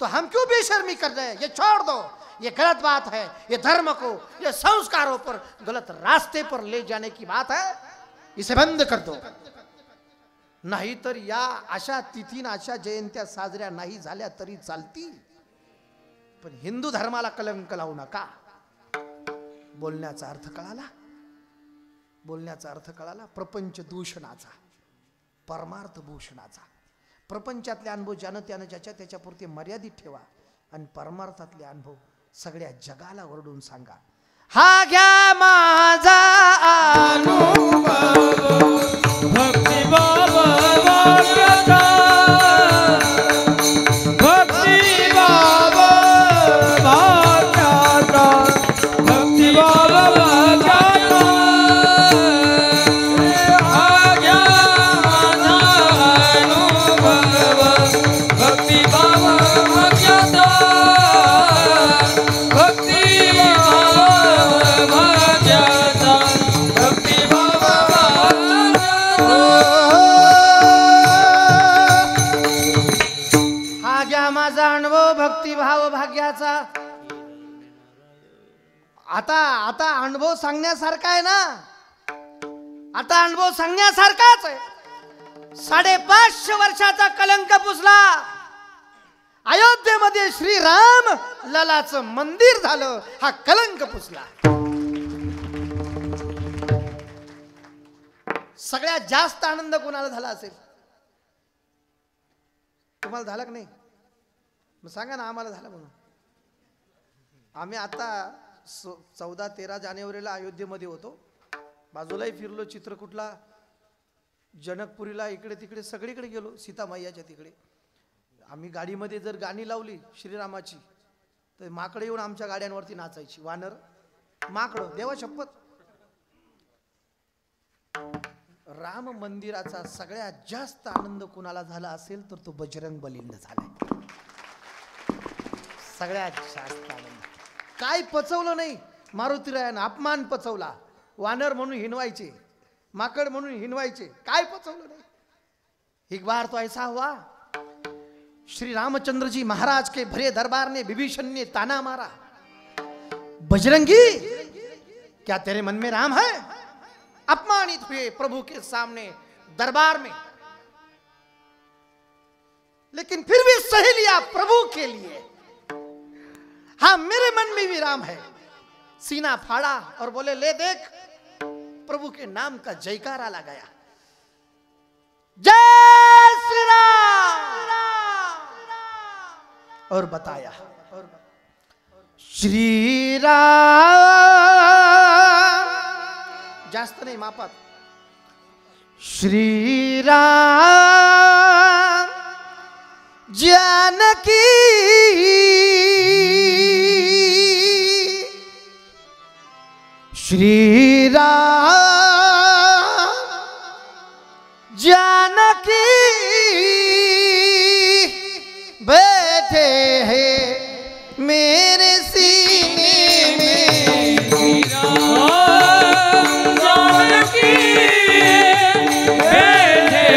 तो हम क्यों बेशर्मी कर रहे हैं? ये छोड़ दो. ये गलत बात है. ये धर्म को, ये संस्कारों पर गलत रास्ते पर ले जाने की बात है. इसे बंद कर दो. नाही तर या अशा तिथीन अशा जयंत्या साजऱ्या नाही झाल्या तरी चालतील, पण हिंदू धर्माला कलंक लावू नका. बोलण्याचा अर्थ कळाला? बोलण्याचा अर्थ कळाला? प्रपंच दूषणाचा, परमार्थ भूषणाचा. प्रपंचातले अनुभव ज्यानं त्यानं ज्याच्या त्याच्यापुरते मर्यादित ठेवा आणि परमार्थातले अनुभव सगळ्या जगाला ओरडून सांगा. हा घ्या माझा अनुभव भक्ती बाबा वाक्याचा, भक्ती बाबा वाक्याचा, भक्ती बाबा वाक्याचा. आज्ञा माझा अनुभव भक्ती बाबा वाक्याचा, भक्ती बाबा वाक्याचा, भक्ती बाबा हा घ्या माझा अनुभव भक्तिभाव भाग्याचा. आता अनुभव सांगण्यासारखा आहे ना? आता अनुभव सांगण्यासारखाच आहे. 550 वर्षाचा कलंक पुसला. अयोध्येमध्ये श्रीराम ललाचं मंदिर झालं. हा कलंक पुसला. सगळ्यात जास्त आनंद कोणाला झाला असेल? तुम्हाला झाला की नाही? मग सांगा ना आम्हाला झाला म्हणून. आम्ही आता 14-13 जानेवारीला अयोध्येमध्ये होतो. बाजूलाही फिरलो, चित्रकूटला, जनकपुरीला, इकडे तिकडे सगळीकडे गेलो. सीतामाईच्या तिकडे आम्ही गाडीमध्ये जर गाणी लावली श्रीरामाची तर माकडे येऊन आमच्या गाड्यांवरती नाचायची. वानर, माकडं, देवा शपथ. राम मंदिराचा सगळ्यात जास्त आनंद कुणाला झाला असेल तर तो बजरंग बलींना झालाय. सगळ्यात जास्त आनंद. काय पचवलं नाही मारुतीरायानं? अपमान पचवला. वानर म्हणून हिनवायचे, माकड म्हणून हिनवायचे, काय पचवलं नाही. एक बार तो ऐसा हुआ, श्री रामचंद्र जी महाराज के भरे दरबार ने विभीषण ने ताना मारा, बजरंगी क्या तेरे मन में राम है? अपमानित हुए प्रभु के सामने दरबार में, लेकिन फिर भी सह लिया प्रभु के लिए. हाँ, मेरे मन में भी राम है. सीना फाड़ा और बोले, ले देख, प्रभु के नाम का जयकारा लगाया. जय श्री राम. और बताया, श्री राम, जास्त नाही मापात, श्री राम जानकी श्री राम जानकी बैठे हैं मेरे सीने में। श्री राम जानकी बैठे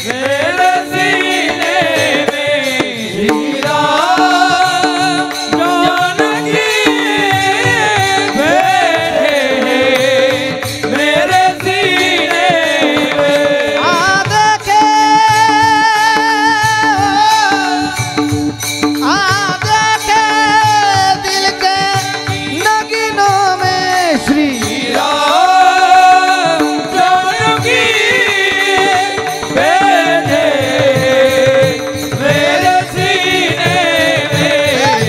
मेरे सीने में। श्री राम जानकी बैठे मेरे सीने में। आ देखे दिल के नगीनों में श्री राम जानकी बैठे मेरे सीने में।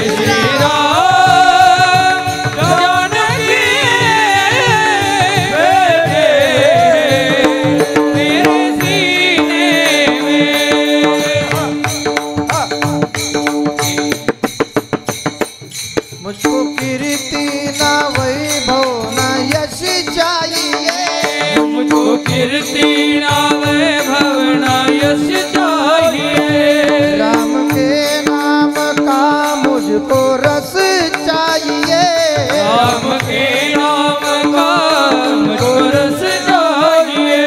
श्री राम जानकी बैठे मेरे सीने में। मुझको कीर्ति ना वैभव ना यश चाहिए। मुझको कीर्ति ना वैभव ना यश चाहिए। राम के नाम का मुझको रस चाहिए। राम के नाम का मुझको रस चाहिए।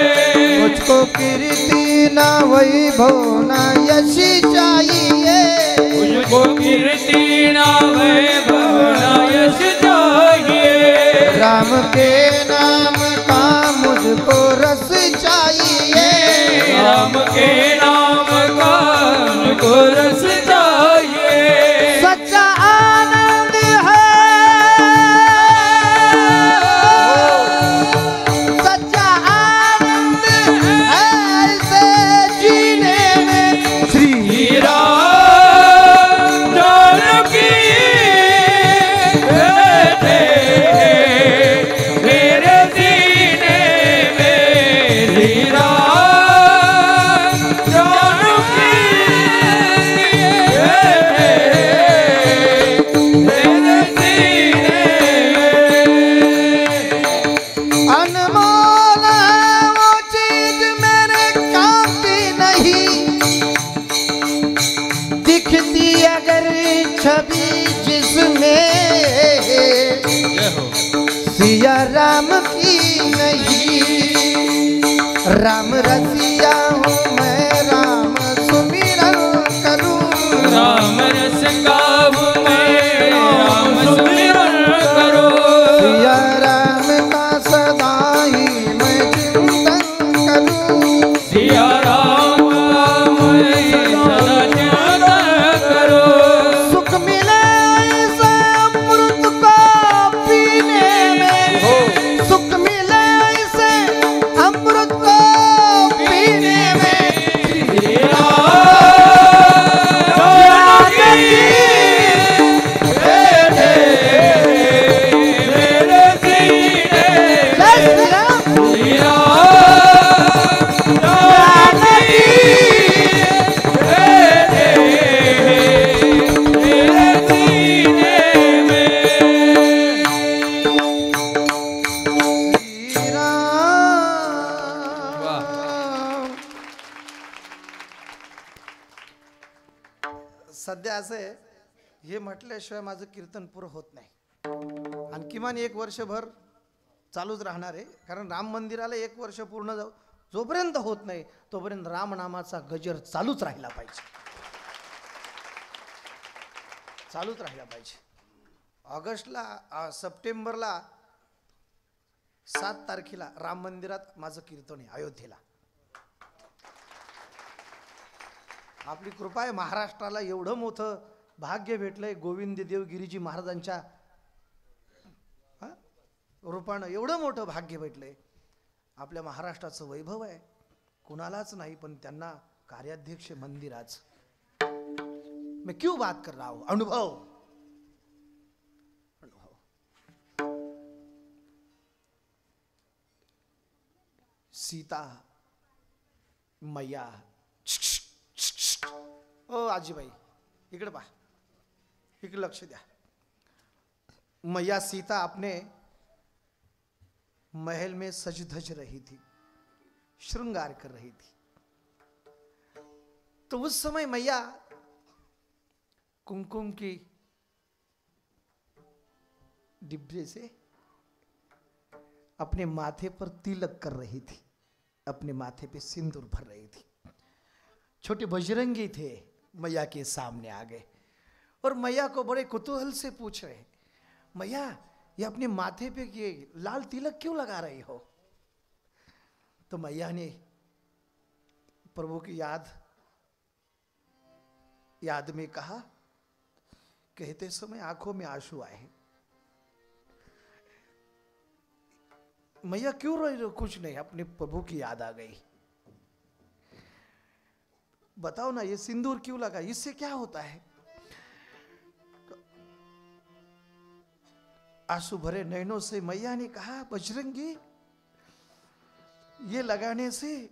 मुझको कीर्ति ना वैभव ना यश चाहिए। मुझको कीर्ति ना वैभव ना यश चाहिए। राम के नाम का मुझको रस चाहिए। राम के नाम का मुझको रस चाहिए। सच्चा आनंद है, सच्चा आनंद है ऐसे जीने में। श्री राम जानकी बैठे मेरे सीने में। श्री राम जानकी बैठे मेरे सीने में। अनमोल है वो चीज मेरे काम की नहीं, दिखती अगर छवि जिसमें सिया राम की नहीं। राम रसिया हूँ मैं, राम सुमिरन करूँ। राम रस गाऊं मैं, राम सुमिरन करो। सिया राम का सदा ही मैं चिंतन करूँ। सिया राम मैं सदा चिंतन करो। सुख मिले इसे अमृत को पीने में। सुख मिले इसे अमृत को पीने में। श्री राम जानकी बैठे मेरे सीने जय में। श्री राम। श्री राम जानकी बैठे मेरे सीने में। श्री राम। सध्या असं आहे, हे म्हटल्याशिवाय माझं कीर्तन पुरं होत नाही आणि किमान 1 वर्षभर चालूच राहणार आहे. कारण राम मंदिराला 1 वर्ष पूर्ण जोपर्यंत होत नाही तोपर्यंत रामनामाचा गजर चालूच राहिला पाहिजे, चालूच राहिला पाहिजे. सप्टेंबरला 7 तारखेला राम मंदिरात माझं कीर्तन आहे अयोध्येला. आपली कृपा आहे, महाराष्ट्राला एवढं मोठं भाग्य भेटलंय गोविंद देवगिरीजी महाराजांच्या रूपानं. एवढं मोठं भाग्य भेटलंय. आपल्या महाराष्ट्राचं वैभव आहे, कुणालाच नाही, पण त्यांना कार्याध्यक्ष मंदिराचं. मैं क्यों बात कर रहा हूं, अनुभव. सीता मैया. ओ आजीबाई इकडे पहा, इकडे लक्ष द्या. मैया सीता अपने महल में सज धज रही थी, श्रृंगार कर रही थी। तो उस समय मैया कुमकुम की डिब्बे से अपने माथे पर तिलक कर रही थी, अपने माथे पे सिंदूर भर रही थी। छोटे बजरंगी थे, मैया के सामने आ गए और मैया को बड़े कुतूहल से पूछ रहे, मैया ये अपने माथे पे ये लाल तिलक क्यों लगा रही हो? तो मैया ने प्रभु की याद में कहा, कहते समय आंखों में आंसू आए। मैया क्यों रोई? कुछ नहीं, अपने प्रभु की याद आ गई। बताओ ना, ये सिंदूर क्यों लगा, इससे क्या होता है? आंसू भरे नैनों से मैया ने कहा, बजरंगी ये लगाने से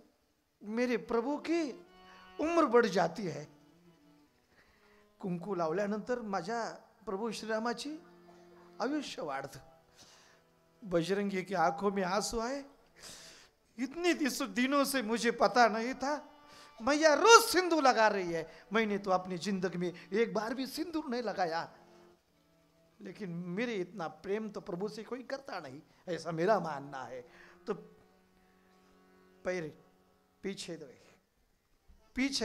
मेरे प्रभु की उम्र बढ़ जाती है। कुंकू लावल्यानंतर माझ्या प्रभू श्रीरामाची आयुष्य वाढतं। बजरंगी की आंखों में आंसू आए। इतने दिनों से मुझे पता नहीं था, मैया रोज सिंदूर लगा रही है। मैंने तो अपनी जिंदगी में एक बार भी सिंदूर नहीं लगाया, लेकिन मेरे इतना प्रेम तो प्रभु से कोई करता नहीं, ऐसा मेरा मानना है। तो पैर पीछे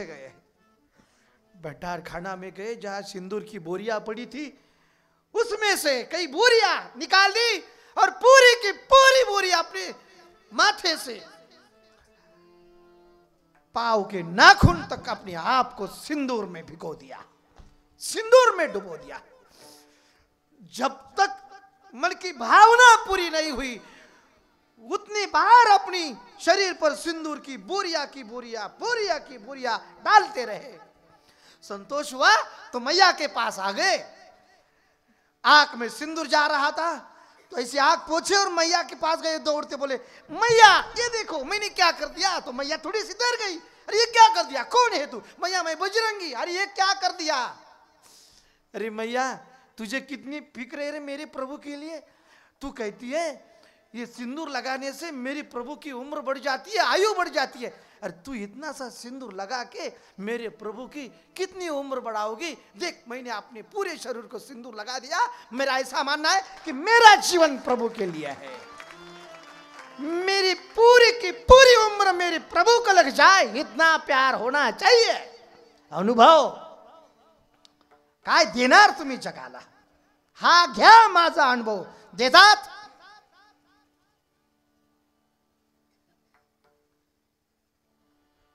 गए, भंडार खाना में गए, जहां सिंदूर की बोरियां पड़ी थी, उसमें से कई बोरियां निकाल दी और पूरी की पूरी बोरियां अपने माथे से पांव के नाखून तक अपने आप को सिंदूर में भिगो दिया, सिंदूर में डुबो दिया। जब तक मन की भावना पूरी नहीं हुई, उतनी बार अपनी शरीर पर सिंदूर की बोरिया डालते रहे। संतोष हुआ तो मैया के पास आ गए। आंख में सिंदूर जा रहा था तो ऐसे आंख पोछे और मैया के पास गए, दौड़ते बोले, मैया ये देखो मैंने क्या कर दिया। तो मैया थोड़ी सी डर गई, अरे ये क्या कर दिया, कौन है तू? मैया मैं बजरंगी। अरे ये क्या कर दिया? अरे मैया तुझे कितनी फिक्र है रे मेरे प्रभु के लिए। तू कहती है ये सिंदूर लगाने से मेरे प्रभु की उम्र बढ़ जाती है, आयु बढ़ जाती है। अरे तू इतना सा सिंदूर लगा के मेरे प्रभु की कितनी उम्र बढ़ाओगी? देख मैंने अपने पूरे शरीर को सिंदूर लगा दिया। मेरा ऐसा मानना है कि मेरा जीवन प्रभु के लिए है, मेरी पूरी की पूरी उम्र मेरे प्रभु को लग जाए, इतना प्यार होना चाहिए। अनुभव काय देणार तुम्ही जगाला? हा घ्या माझा अनुभव। देतात?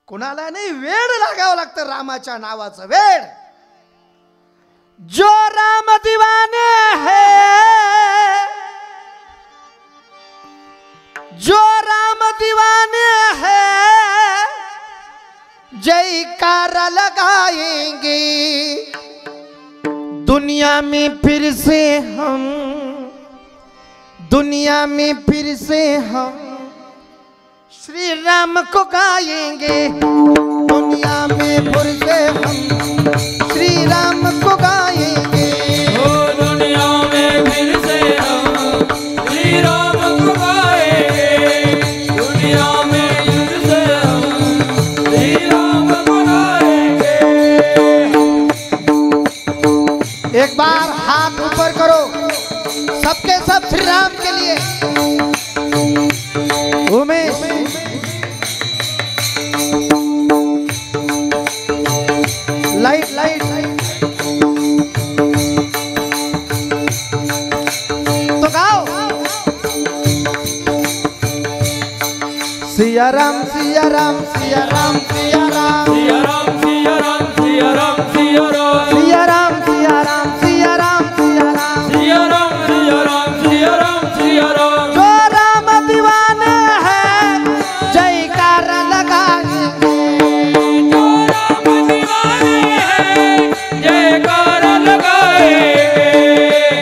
कोणाला नाही, वेड लागावं लागतं रामाच्या नावाचं वेड। जो राम दीवाने है, जो राम दीवाने है, जयकार लगाएंगे। दुनिया में फिर से हम श्री राम को गाएंगे। दुनिया में फिर से हम श्री राम को गाएंगे। ओ दुनिया में फिर से हम श्री राम को गाएंगे। दुनिया में फिर से हम श्री राम को गाएंगे। एक बार हाथ ऊपर करो, सबके सब श्री राम के लिए। उमेश लाइट तो गाओ। सिया राम सिया राम सिया राम सिया राम सिया राम सिया राम सिया राम सिया राम सिया राम सिया राम सिया राम सिया राम सिया राम सिया राम सिया राम सिया राम। जो राम दीवाने हैं जयकार लगाएंगे। जो राम दीवाने हैं जयकार लगाएंगे।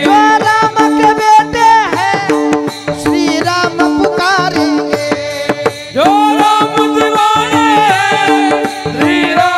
जो राम के बेटे हैं श्री राम पुकारेंगे। जो राम दीवाने हैं श्री राम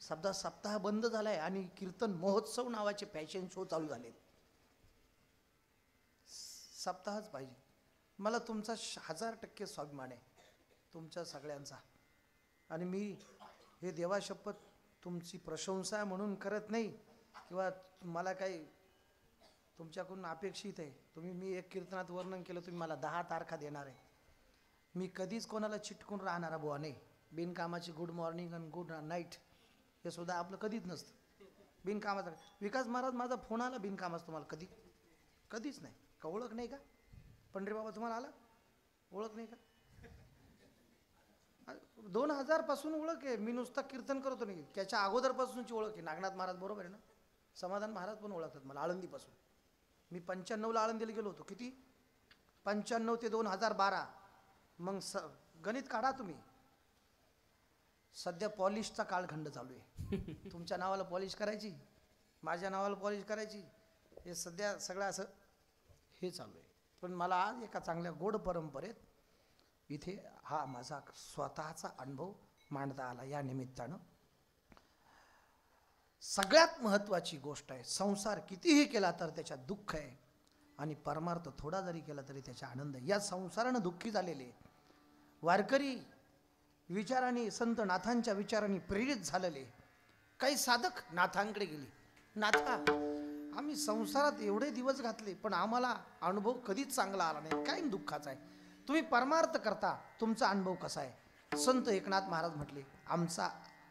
सप्ताह बंद झालाय आणि कीर्तन महोत्सव नावाचे फॅशन शो चालू झाले. सप्ताहच पाहिजे. मला तुमचा 1000% स्वाभिमान आहे, तुमच्या सगळ्यांचा. आणि मी हे देवाशपथ तुमची प्रशंसा म्हणून करत नाही किंवा मला काही तुमच्याकडून अपेक्षित आहे. मी एक कीर्तनात वर्णन केलं, तुम्ही मला 10 तारखा देणार आहे. मी कधीच कोणाला चिटकून राहणारा बुवा नाही. बिनकामाची गुड मॉर्निंग आणि गुड नाईट हे सुद्धा आपलं कधीच नसतं. बिनकामाचं विकास महाराज माझा फोन आला बिनकामाच तुम्हाला कधीच नाही का? ओळख नाही का? पंढरी बाबा तुम्हाला आला? ओळख नाही का? 2000 पासून ओळख आहे. मी नुसतं कीर्तन करतो नाही, त्याच्या अगोदरपासूनची ओळख आहे. नागनाथ महाराज बरोबर आहे ना, समाधान महाराज पण ओळखतात मला आळंदीपासून. मी 95ला आळंदीला गेलो होतो. किती? 95 ते 2012. मग गणित काढा तुम्ही. सध्या पॉलिशचा कालखंड चालू आहे. तुमच्या नावाला पॉलिश करायची, माझ्या नावाला पॉलिश करायची, हे सध्या सगळं असं हे चालू आहे. पण मला आज एका चांगल्या गोड परंपरेत इथे हा माझा स्वतःचा अनुभव मांडता आला. या निमित्तानं सगळ्यात महत्त्वाची गोष्ट आहे, संसार कितीही केला तर त्याच्यात दुःख आहे आणि परमार्थ थोडा जरी केला तरी त्याचा आनंद आहे. या संसारानं दुःखी झालेले वारकरी विचारांनी, संत नाथांच्या विचारांनी प्रेरित झालेले काही साधक नाथांकडे गेले. नाथा, आम्ही संसारात एवढे दिवस घातले पण आम्हाला अनुभव कधीच चांगला आला नाही, काय दुःखाचा आहे. तुम्ही परमार्थ करता, तुमचा अनुभव कसा आहे? संत एकनाथ महाराज म्हटले, आमचा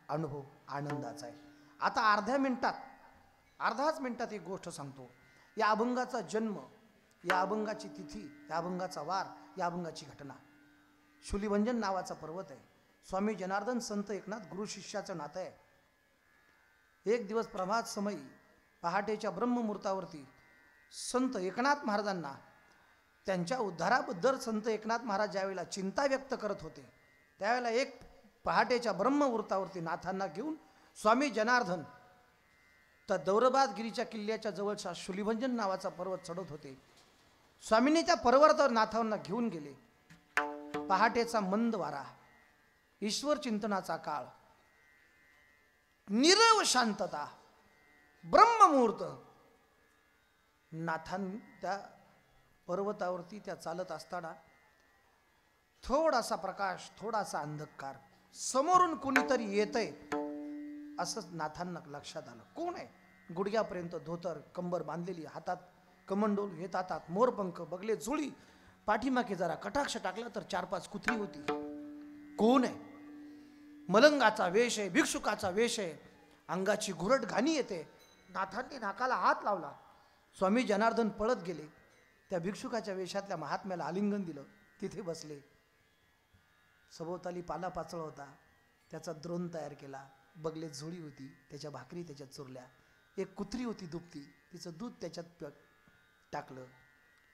अनुभव आनंदाचा आहे. आता अर्ध्याच मिनिटात एक गोष्ट सांगतो. या अभंगाचा जन्म, या अभंगाची तिथी, या अभंगाचा वार, या अभंगाची घटना. शूलिभंजन नावाचा पर्वत आहे. स्वामी जनार्दन संत एकनाथ गुरु शिष्याचं नातं आहे. एक दिवस प्रभात समयी पहाटेच्या ब्रह्ममुहूर्तावरती संत एकनाथ महाराजांना त्यांच्या उद्धाराबद्दल संत एकनाथ महाराज ज्यावेळेला चिंता व्यक्त करत होते, त्यावेळेला एक पहाटेच्या ब्रह्ममुहूर्तावरती नाथांना घेऊन स्वामी जनार्दन तर दौलताबादगिरीच्या किल्ल्याच्या जवळचा शूलिभंजन नावाचा पर्वत चढत होते. स्वामींनी त्या पर्वतावर नाथांना घेऊन गेले. पहाटेचा मंद वारा, ईश्वर चिंतनाचा काळ, नीरव शांतता, ब्रह्ममुहूर्त. नाथां त्या पर्वतावरती त्या चालत असताना थोडासा प्रकाश, थोडासा अंधकार, समोरून कुणीतरी येतंय असं नाथांना लक्षात आलं. कोण आहे? गुडघ्यापर्यंत धोतर, कंबर बांधलेली, हातात कमंडोल, हे हातात मोरपंख, बगले जुळी, पाठीमागे जरा कटाक्ष टाकला तर 4-5 कुत्री होती. कोण आहे? मलंगाचा वेश आहे, भिक्षुकाचा वेश आहे, अंगाची घुरट घाणी येते. नाथांनी नाकाला हात लावला. स्वामी जनार्दन पळत गेले. त्या भिक्षुकाच्या वेशातल्या महात्म्याला आलिंगन दिलं. तिथे बसले. सभोवताली पाला पाचळ होता, त्याचा द्रोण तयार केला. बगले झोळी होती, त्याच्या भाकरी त्याच्यात चुरल्या. एक कुत्री होती दुभती, तिचं दूध त्याच्यात टाकलं,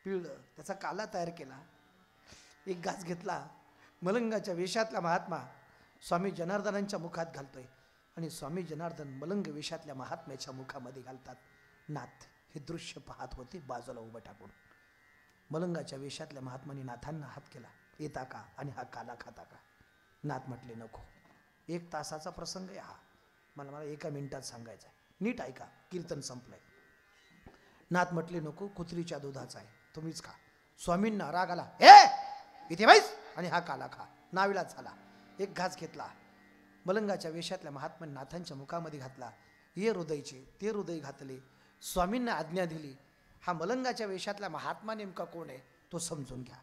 पिळलं, त्याचा काला तयार केला. एक घास घेतला. मलंगाच्या वेशातला महात्मा स्वामी जनार्दनांच्या मुखात घालतोय आणि स्वामी जनार्दन मलंग वेशातल्या महात्म्याच्या मुखामध्ये घालतात. नाथ हे दृश्य पाहत होते बाजूला उभं टाकून. मलंगाच्या वेशातल्या महात्माने नाथांना हात केला, येता का आणि हा काला खाता का? नाथ म्हटले नको, 1 तासाचा प्रसंग आहे हा, मला 1 मिनिटात सांगायचा आहे, नीट ऐका, कीर्तन संपलंय. नाथ म्हटले नको, कुत्रीच्या दुधाचा आहे, तुम्हीच खा. स्वामींना राग आला, इथे बाईस आणि हा काला खा. नाविलाज झाला. एक घास घेतला. मलंगाच्या वेशातल्या महात्म्याने नाथांच्या मुखामध्ये घातला. ये हृदयचे ते हृदय घातले. स्वामींना आज्ञा दिली, हा मलंगाच्या वेशातला महात्मा नेमका कोण आहे तो समजून घ्या.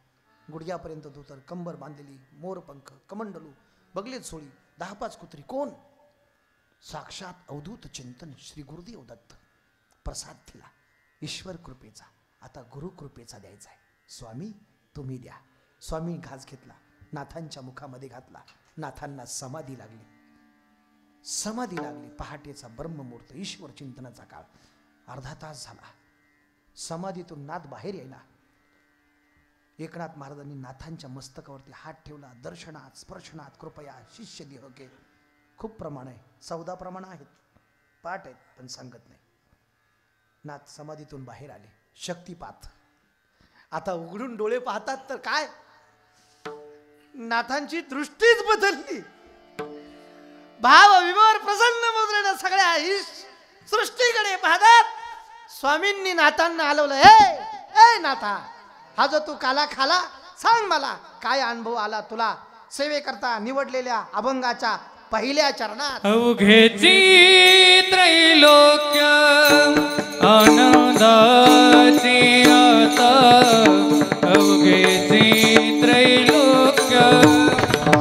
गुडघ्यापर्यंत धोतर, कंबर बांधलेली, मोरपंख, कमंडलू, बगलेत सोळी, 10-5 कुत्री. कोण? साक्षात अवधूत चिंतन श्री गुरुदेव दत्त. प्रसाद दिला ईश्वर कृपेचा, आता गुरु कृपेचा द्यायचा आहे. स्वामी तुम्ही द्या. स्वामी घास घेतला, नाथांच्या मुखामध्ये घातला. नाथांना समाधी लागली. पहाटेचा ब्रह्ममुहूर्त, ईश्वर चिंतनाचा काळ. अर्धा तास झाला. समाधीतून नाथ बाहेर यायला. एकनाथ महाराजांनी नाथांच्या मस्तकावरती हात ठेवला. दर्शनात, स्पर्शनात कृपया शिष्य देह के. खूप प्रमाण आहे, 14 प्रमाण आहेत, पाठ आहेत, पण सांगत नाही. नाथ समाधीतून बाहेर आले. शक्तिपात. आता उघडून डोळे पाहतात तर काय, नाथांची दृष्टीच बदलली. भाव विभोर प्रसन्न मुद्रेनं सगळ्या सृष्टीकडे पाहतात. स्वामींनी नाथांना आलवलं. ए नाथा, हा जो तू काला खाला, सांग मला काय अनुभव आला तुला सेवेकरता निवडलेल्या अभंगाच्या पहिल्या चरणात. अवघेची त्रैलोक्य आनंदाची आता, अवघेची त्रैलोक्य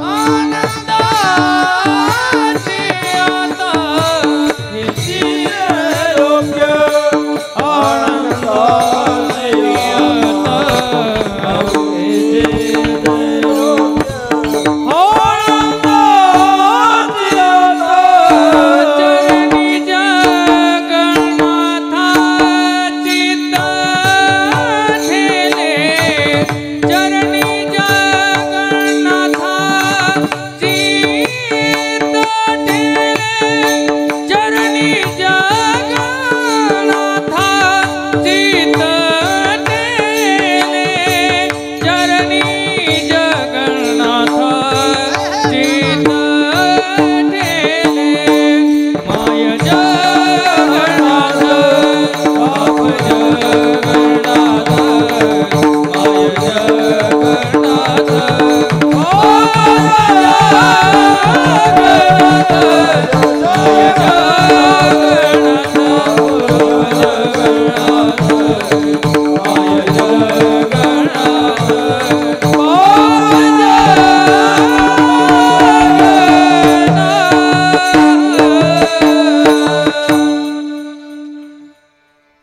आनंदाची आता, अवघेची त्रैलोक्य आनंदाची आता, अवघेची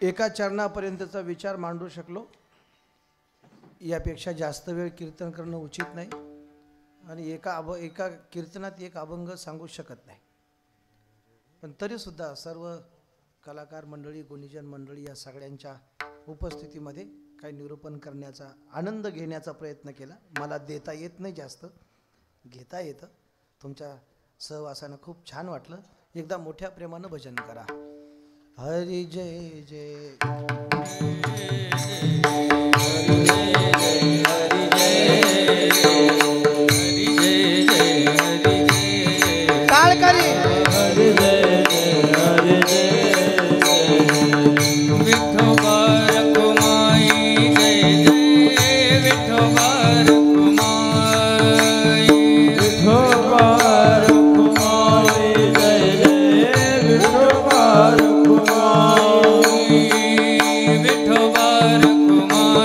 एका चरणापर्यंतचा विचार मांडू शकलो. यापेक्षा जास्त वेळ कीर्तन करणं उचित नाही आणि एका कीर्तनात एक अभंग सांगू शकत नाही. पण तरीसुद्धा सर्व कलाकार मंडळी, गुणीजन मंडळी या सगळ्यांच्या उपस्थितीमध्ये काही निरूपण करण्याचा, आनंद घेण्याचा प्रयत्न केला. मला देता येत नाही, जास्त घेता येतं. तुमच्या सहवासानं खूप छान वाटलं. एकदा मोठ्या प्रेमानं भजन करा. हरी जय जय टाळकरी. विठोबा रखुमाई जय जय, विठोबा रखुमाई, विठोबा रखुमाई जय जय, विठोबा रखुमाई, विठोबा रखुमाई.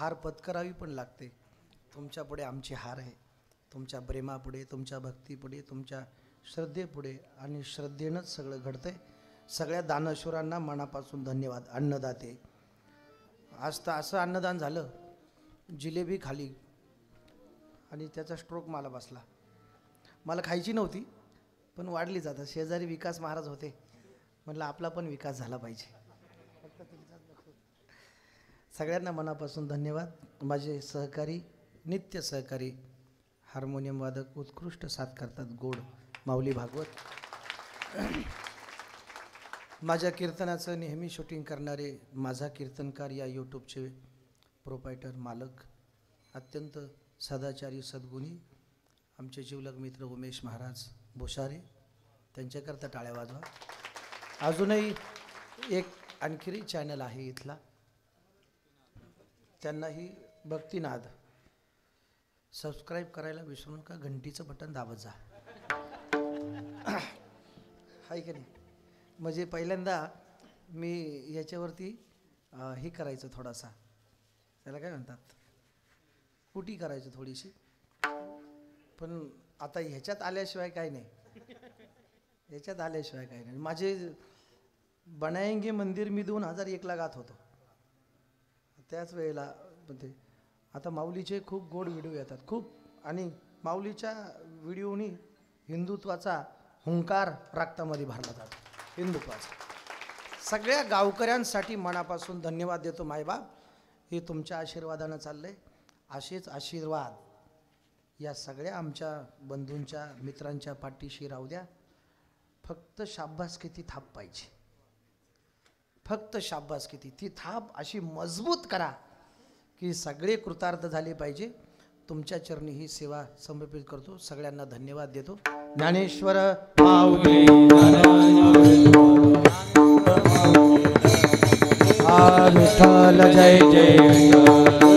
हार पत्करावी पण लागते. तुमच्यापुढे आमची हार आहे. तुमच्या प्रेमापुढे, तुमच्या भक्तीपुढे, तुमच्या श्रद्धेपुढे आणि श्रद्धेनंच सगळं घडतंय. सगळ्या दानशूरांना मनापासून धन्यवाद. अन्नदाते, आज तर असं अन्नदान झालं, जिलेबी खाली आणि त्याचा स्ट्रोक मला बसला. मला खायची नव्हती पण वाढली जातं. शेजारी विकास महाराज होते, म्हटलं आपला पण विकास झाला पाहिजे. सगळ्यांना मनापासून धन्यवाद. माझे सहकारी, नित्य सहकारी, हार्मोनियम वादक, उत्कृष्ट साथ करतात गोड माऊली भागवत. माझ्या कीर्तनाचं नेहमी शूटिंग करणारे माझा कीर्तनकार या यूट्यूबचे प्रोपायटर मालक, अत्यंत सदाचारी सद्गुणी आमचे जिवलग मित्र उमेश महाराज भुसारे, त्यांच्याकरता टाळ्या वाजवा. अजूनही एक आणखी चॅनल आहे इथला, त्यांनाही भक्तिनाद सबस्क्राईब करायला विसरू नका. घंटीचं बटन दाबत जा. हाय की नाही? म्हणजे पहिल्यांदा मी याच्यावरती हे करायचं, थोडासा त्याला काय म्हणतात, कुटी करायचं थोडीशी, पण आता ह्याच्यात आल्याशिवाय काय नाही. ह्याच्यात आल्याशिवाय काय नाही. माझे बनाएंगे मंदिर मी 2001ला गात होतो. त्याच वेळेला ते आता माऊलीचे खूप गोड व्हिडिओ येतात खूप, आणि माऊलीच्या व्हिडिओनी हिंदुत्वाचा हुंकार रक्तामध्ये भरला जातो. हिंदुत्वाचा सगळ्या गावकऱ्यांसाठी मनापासून धन्यवाद देतो. मायबाप, हे तुमच्या आशीर्वादानं चाललंय. असेच आशीर्वाद या सगळ्या आमच्या बंधूंच्या, मित्रांच्या पाठीशी राहू द्या. फक्त शाब्बास किती थाप पाहिजे, फक्त शाब्बास किती, ती थाप अशी मजबूत करा की सगळे कृतार्थ झाले पाहिजे. तुमच्या चरणी ही सेवा समर्पित करतो. सगळ्यांना धन्यवाद देतो. ज्ञानेश्वर माऊली विठ्ठल जय जय.